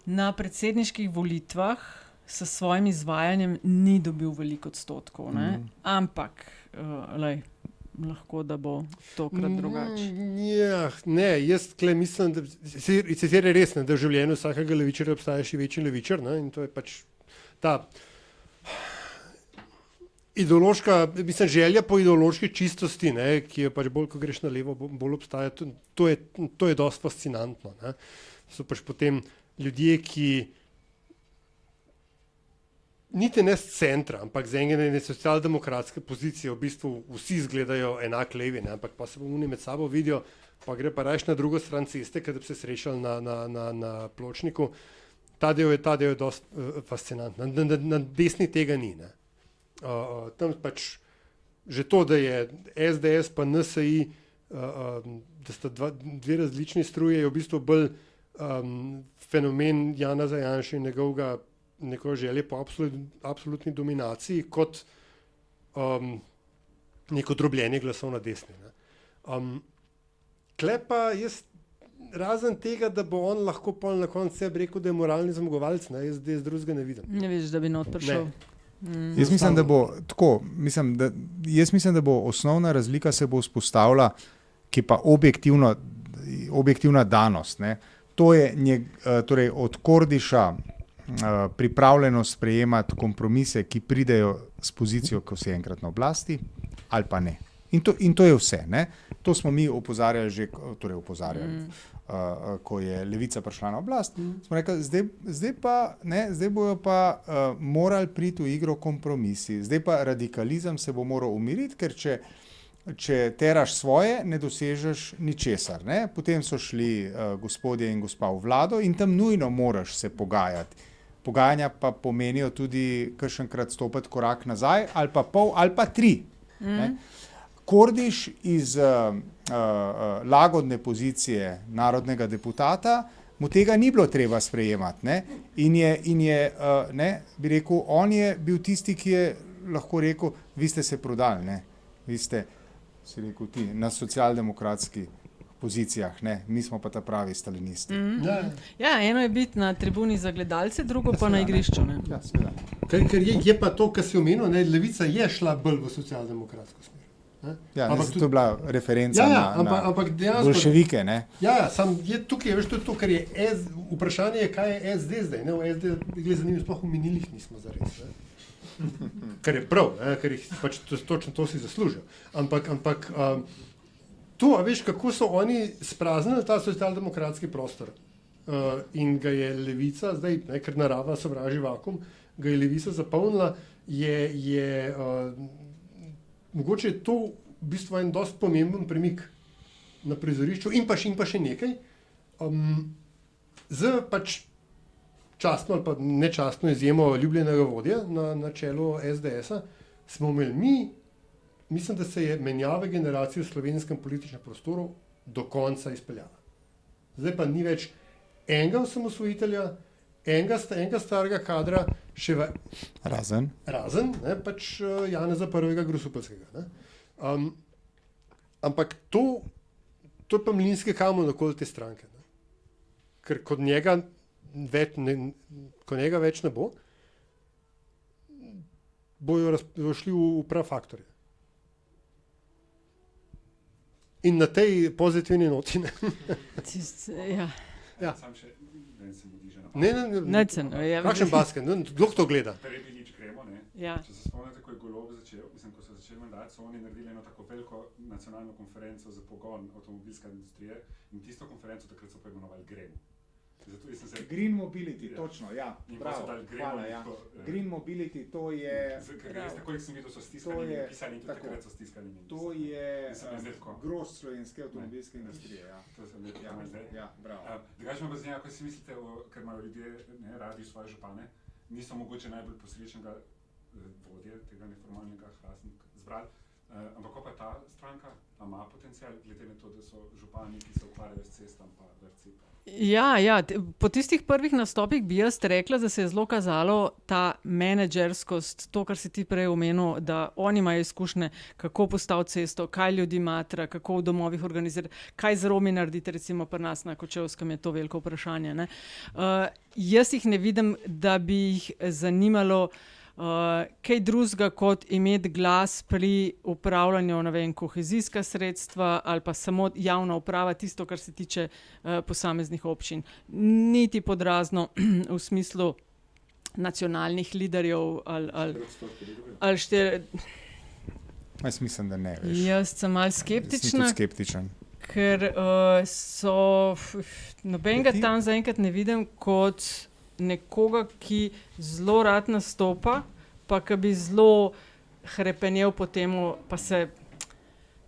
na predsedniških volitvah s svojim izvajanjem ni dobil veliko odstotkov, ne? Ampak lahko, da bo tokrat drugače.
Ja, ne, jaz mislim, da sicer je res, da v življenju vsakega levičarja obstaja še večji levičar, ne? In to je pač ta ideološka, mislim, želja po ideološki čistosti, ne, ki je pač bolj, ko greš na levo, bolj obstaja, to je dosti fascinantno. Ne. So pač potem ljudje, ki niti ne z centra, ampak z ene socialdemokratske pozicije v bistvu vsi izgledajo enak levi, ne, ampak pa se oni med sabo vidijo, pa gre pa rajš na drugo stran ceste, kada bi se srečali na pločniku. Ta del je dosti fascinanten. Na desni tega ni, ne. Tam pač že to, da je SDS pa NSI, da sta dve različni struje, je v bistvu bolj fenomen Janeza Janše in njegove želje po absolutni dominaciji kot neko drobljenje glasov na desni. Tle pa jaz, razen tega, da bo on lahko pol na koncu sebi rekel, da je moralni zmagovalec, ne, jaz drugega ne vidim.
Ne vidiš, da bi not prišel.
Jaz mislim, da bo tako, jaz mislim, da bo osnovna razlika se bo vzpostavila, ki pa objektivna danost. Ne. To je torej od Kordiša pripravljenost sprejemati kompromise, ki pridejo s pozicijo, ko si enkrat na oblasti, ali pa ne. In to je vse. Ne. To smo mi opozarjali že, torej ko je Levica prišla na oblast. Smo rekli, zdaj bojo pa morali priti v igro kompromisi. Zdaj pa radikalizem se bo moral umiriti, ker če teraš svoje, ne dosežeš ničesar. Ne. Potem so šli gospodje in gospa v vlado in tam nujno moraš se pogajati. Pogajanja pa pomenijo tudi kakšenkrat stopiti korak nazaj, ali pa pol, ali pa 3. Kordiš iz lagodne pozicije narodnega deputata, mu tega ni bilo treba sprejemati. Ne? In je bi rekel, on je bil tisti, ki je lahko rekel, vi ste se prodali, ne? Vi ste, si rekel ti, na socialdemokratski pozicijah, ne? Mi smo pa ta pravi stalinisti.
Ja, eno je biti na tribuni za gledalce, drugo pa na igrišču. Ne?
Ja, seveda.
Ker je pa to, kar si omenil, ne, Levica je šla bolj v socialdemokratsko smer.
Ja, to je bila referenca na boljševike. Ne?
Ja, sam je tukaj, veš, to, kar je vprašanje je, kaj je SD zdaj. Ne? V SD, glede zanimivo, sploh v minilih nismo zares. Kar je prav, ker jih pač točno to si zaslužijo. Ampak to, a veš, kako so oni spraznili ta socialdemokratski prostor in ga je Levica, zdaj, ker narava sovraži vakuum, ga je Levica zapolnila, mogoče je to v bistvu en dosti pomemben premik na prizorišču in pa še nekaj. Z pač častno ali pa nečastno izjemo ljubljenega vodja na čelu SDS-a smo imeli mislim, da se je menjava generacije v slovenskem političnem prostoru do konca izpeljala. Zdaj pa ni več enega osamosvojitelja, enega starega kadra, še razen, ne, pač Janeza I. Grosupeljskega. Ampak to je pa mlinski kamen okoli te stranke. Ne. ker ko njega več ne bo, bojo šli v prav faktorje. In na tej pozitivni noti. Kakšen basket, kdo to gleda?
Če se spomnite, ko je Golob začel, ko so začeli mandat, so oni naredili eno tako veliko nacionalno konferenco za pogon avtomobilske industrije in tisto konferenco takrat so poimenovali GREMO.
Green Mobility, točno, ja. Bravo, hvala, ja. Green Mobility, to je...
Veste, koliko sem videl, so stiskali in pisali in tudi takrat so stiskali in
to je groz slovenske avtomobilske industrije, ja.
To sem lepo.
Ja, bravo.
Drugače me pa zanima, kaj si mislite, ker imajo ljudje radi svoje župane, niso mogoče najbolj posrečnega vodje tega neformalnega Hrastnik zbrali, ampak ko pa ta stranka, ima potencial, glede na to, da so župani, ki se ukvarjajo s cestam pa vrtci pa...
Ja, po tistih prvih nastopih bi jaz rekla, da se je zelo kazalo ta menedžerskost, to, kar si ti prej omenil, da oni imajo izkušnje, kako postaviti cesto, kaj ljudi matra, kako v domovih organizirati, kaj z Romi narediti, recimo pri nas na Kočevskem je to veliko vprašanje. Ne? Jaz jih ne vidim, da bi jih zanimalo kaj drugega kot imeti glas pri upravljanju, ne vem, kohezijska sredstva ali pa samo javna uprava, tisto, kar se tiče posameznih občin. Niti podrazno v smislu nacionalnih liderjev ali
Jaz mislim, da ne, veš.
Jaz sem malo skeptična.
Sem tudi skeptičen.
Ker so nobenega tam zaenkrat ne vidim kot nekoga, ki zelo rad nastopa, pa ki bi zelo hrepenel po temu, pa se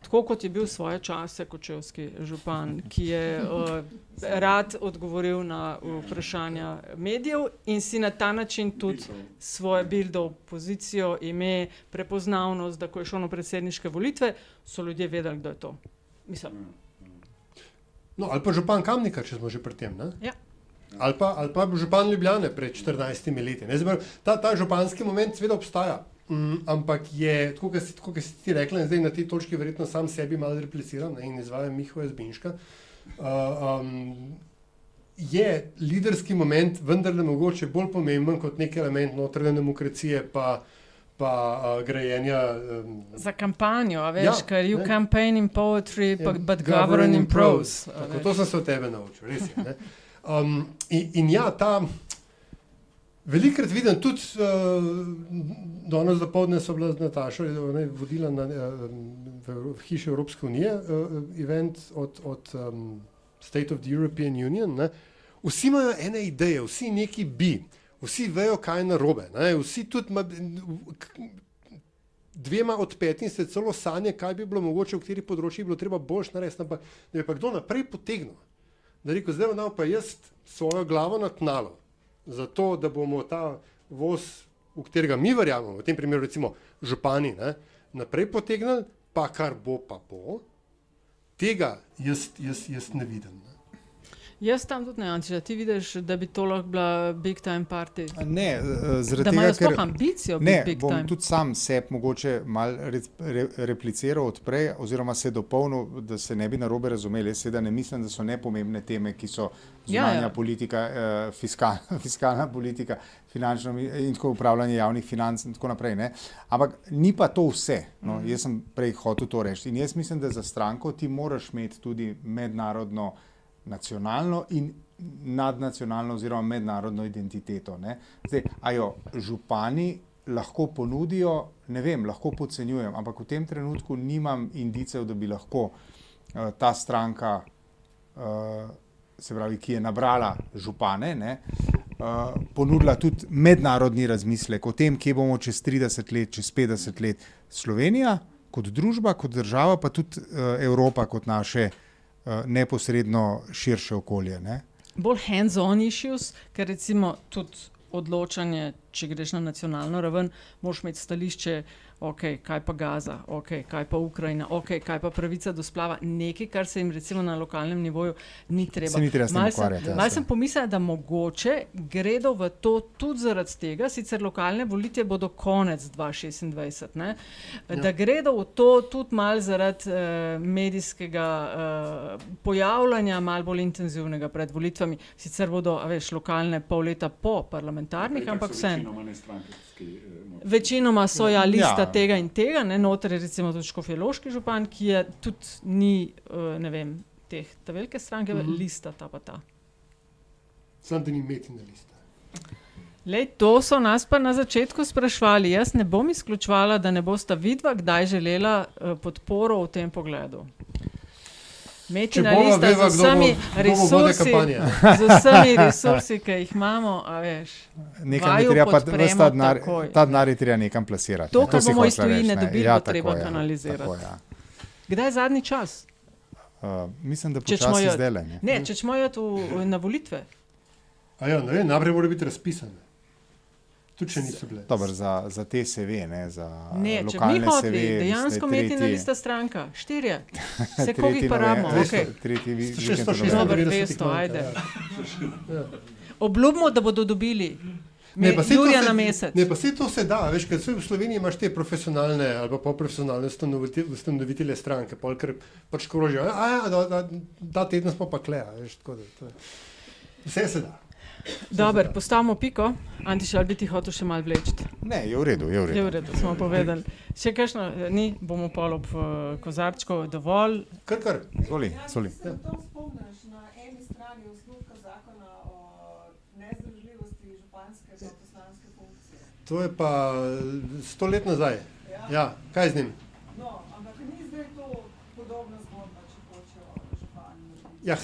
tako kot je bil svoje čase kočevski župan, ki je rad odgovoril na vprašanja medijev in si na ta način tudi svoje bildov, pozicijo, ime, prepoznavnost, da ko je šel na predsedniške volitve, so ljudje vedeli, kdo je to. Mislim.
No, ali pa župan Kamnika, če smo že pri tem, ne?
Ja.
Ali pa župan Ljubljane pred 14 leti. Ta županski moment seveda obstaja, ampak je, tako kot si ti rekla, in zdaj na tej točki verjetno sam sebi malo repliciram in izvajam Miho Jazbinška, je liderski moment vendarle mogoče bolj pomemben kot nek element notranje demokracije pa grajenja...
Za kampanjo, a veš, ker you campaign in poetry, but govern in prose.
Tako, to sem se od tebe naučil, res je, ne? In ja, ta velikrat vidim, tudi danes dopoldne so bila z Natašo vodila v hiši Evropske unije event od State of the European Union. Ne. Vsi imajo ene ideje, vsi neki bi, vsi vejo, kaj je narobe. Ne. Vsi tudi dvema od petih se celo sanje, kaj bi bilo mogoče, v katerih področjih bilo treba boljš narediti, ampak da bi pa kdo naprej potegnil. Da rekel, zdaj vam pa jaz svojo glavo na tnalo, zato da bomo ta voz, v katerega mi verjamemo, v tem primeru recimo župani, ne, naprej potegnili, pa kar bo, pa bo, tega jaz ne vidim. Ne.
Jaz tam tudi ne, Antiša, ti vidiš, da bi to lahko bila big time party?
Ne, zaradi
da
tega,
ker... Da imajo ambicijo biti big time? Ne,
bom tudi sam sebi mogoče malo repliciral odprej, oziroma se dopolnil, da se ne bi narobe razumeli. Jaz seveda ne mislim, da so nepomembne teme, ki so zunanja politika, fiskalna politika, finančno in tako upravljanje javnih financ in tako naprej. Ne? Ampak ni pa to vse. No? Jaz sem prej hotel to reči. In jaz mislim, da za stranko ti moraš imeti tudi mednarodno, nacionalno in nadnacionalno oziroma mednarodno identiteto. Ne? Zdaj, župani lahko ponudijo, ne vem, lahko podcenjujem, ampak v tem trenutku nimam indicev, da bi lahko ta stranka, se pravi, ki je nabrala župane, ne, ponudila tudi mednarodni razmislek o tem, kje bomo čez 30 let, čez 50 let Slovenija kot družba, kot država, pa tudi Evropa kot naše neposredno širše okolje. Ne?
Bolj hands-on issues, ker recimo tudi odločanje, če greš na nacionalno raven, moraš imeti stališče ok, kaj pa Gaza, ok, kaj pa Ukrajina, ok, kaj pa pravica do splava, nekaj, kar se jim recimo na lokalnem nivoju ni treba.
Se ni treba s tem ukvarjati.
Malo sem pomislila, da mogoče gredo v to tudi zaradi tega, sicer lokalne volitve bodo konec 2026, ne? Da gredo v to tudi malo zaradi medijskega pojavljanja, malo bolj intenzivnega pred volitvami. Sicer bodo, veš, lokalne pol leta po parlamentarnih, ampak vse. Večinoma so lista tega in tega, ne, noter je recimo tudi škofjeloški župan, ki je tudi ni, ne vem, ta velike stranke, lista ta pa ta.
Sam da ni Metina lista.
Lej, to so nas pa na začetku sprašvali. Jaz ne bom izključevala, da ne bosta vidva kdaj želela podporo v tem pogledu. Metina lista z vsemi resursi, ki jih imamo, a veš, vaju podpremo takoj.
Ta denar je treba nekam plasirati.
To, kar bomo iz tujine dobili, bo treba kanalizirati. Kdaj je zadnji čas?
Mislim, da počasi zdajle.
Ne, če ćemo jeti na volitve.
Ne vem, naprej mora biti razpisane. Tudi če niso bile.
Dobar, za te CV, ne, za
ne,
lokalne CV.
Ne, če bi hoteli, dejansko Metina lista stranka. 4. Vse koliko jih pa rabimo. Dobar, 200, ajde. Obljubimo, da bodo dobili. Julija na mesec.
Ne, pa to se da. Veš, kad v Sloveniji imaš te profesionalne ali pa polprofesionalne ustanovitelje stranke, ker pač krožijo. Da teden smo pa kleja. Veš, tako da. Vse se da.
Dobar, postavimo piko. Antiš, ali bi ti hotel še malo vlečiti?
Ne, je v redu.
Je v redu, smo povedali. Še kakšno, ni, bomo pol ob kozarčko dovolj.
Kar.
Soli.
Ja, se to spomniš na eni strani osnutka zakona o nezdružljivosti županske in poslanske funkcije.
To je pa 100 let nazaj. Ja, kaj z njim?
No, ampak ni zdaj to podobna zgodba, če hočejo župani.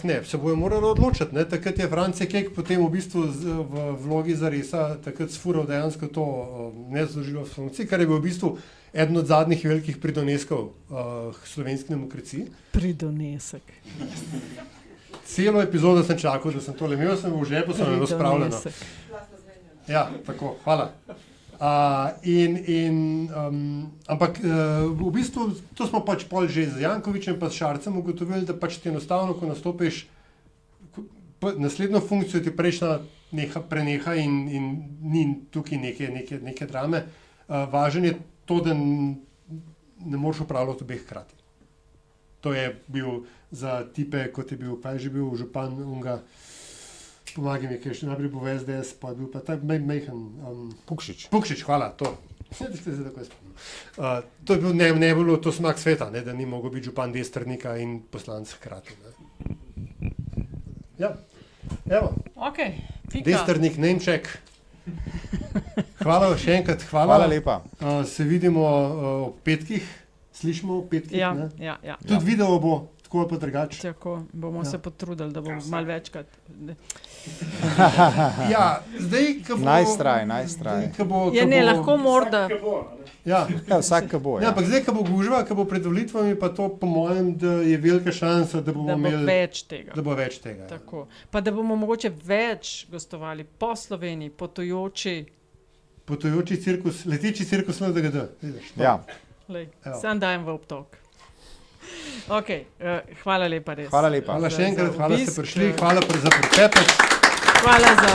Ne, se bojo morali odločiti. Ne? Takrat je France Kek potem v bistvu v vlogi Zaresa takrat sfural dejansko to nezdružljivost funkcij, kar je bil v bistvu eden od zadnjih velikih pridoneskov slovenski demokraciji.
Pridonesek.
Celo epizodo sem čakal, da sem tole imel, sem v žepu, sem jo spravljeno. Ja, tako, hvala. Ampak v bistvu to smo pač pol že z Jankovićem pa s Šarcem ugotovili, da pač ti enostavno, ko nastopiš naslednjo funkcijo, ti prejšnja preneha in ni tukaj neke drame. Važen je to, da ne moreš upravljati obeh hkrati. To je bil za tipe, kot je bil, kaj je že bil župan Unga, pomagaj mi, ker še najprej bo v SDS, pa je bil pa tak mejhen... Pukšič, hvala, to. To je bil, ne bilo to smak sveta, ne, da ni mogel biti župan Destrnika in poslanc hkrati. Ne. Ja, evo.
Ok, pika.
Destrnik, Nemček. Hvala še enkrat,
hvala lepa.
Se vidimo ob petkih, slišimo ob petkih.
Ja.
Tudi video bo. Tako pa drugače.
Tako, bomo se potrudili, da bomo malo večkrat.
Zdaj, ko bo...
Najstraj.
Lahko morda.
Vsak, ko bo.
Ampak zdaj, ko bo gužva, ko bo pred volitvami, pa to po mojem, da je velika šansa, da bomo imeli... Da bo več tega.
Tako. Pa da bomo mogoče več gostovali po Sloveniji,
potujoči cirkus, leteči cirkus LDGD.
Ja.
Sam dajem v obtok. Ok, hvala lepa res.
Hvala lepa.
Hvala še enkrat, hvala ste prišli, hvala za pripepec.
Hvala za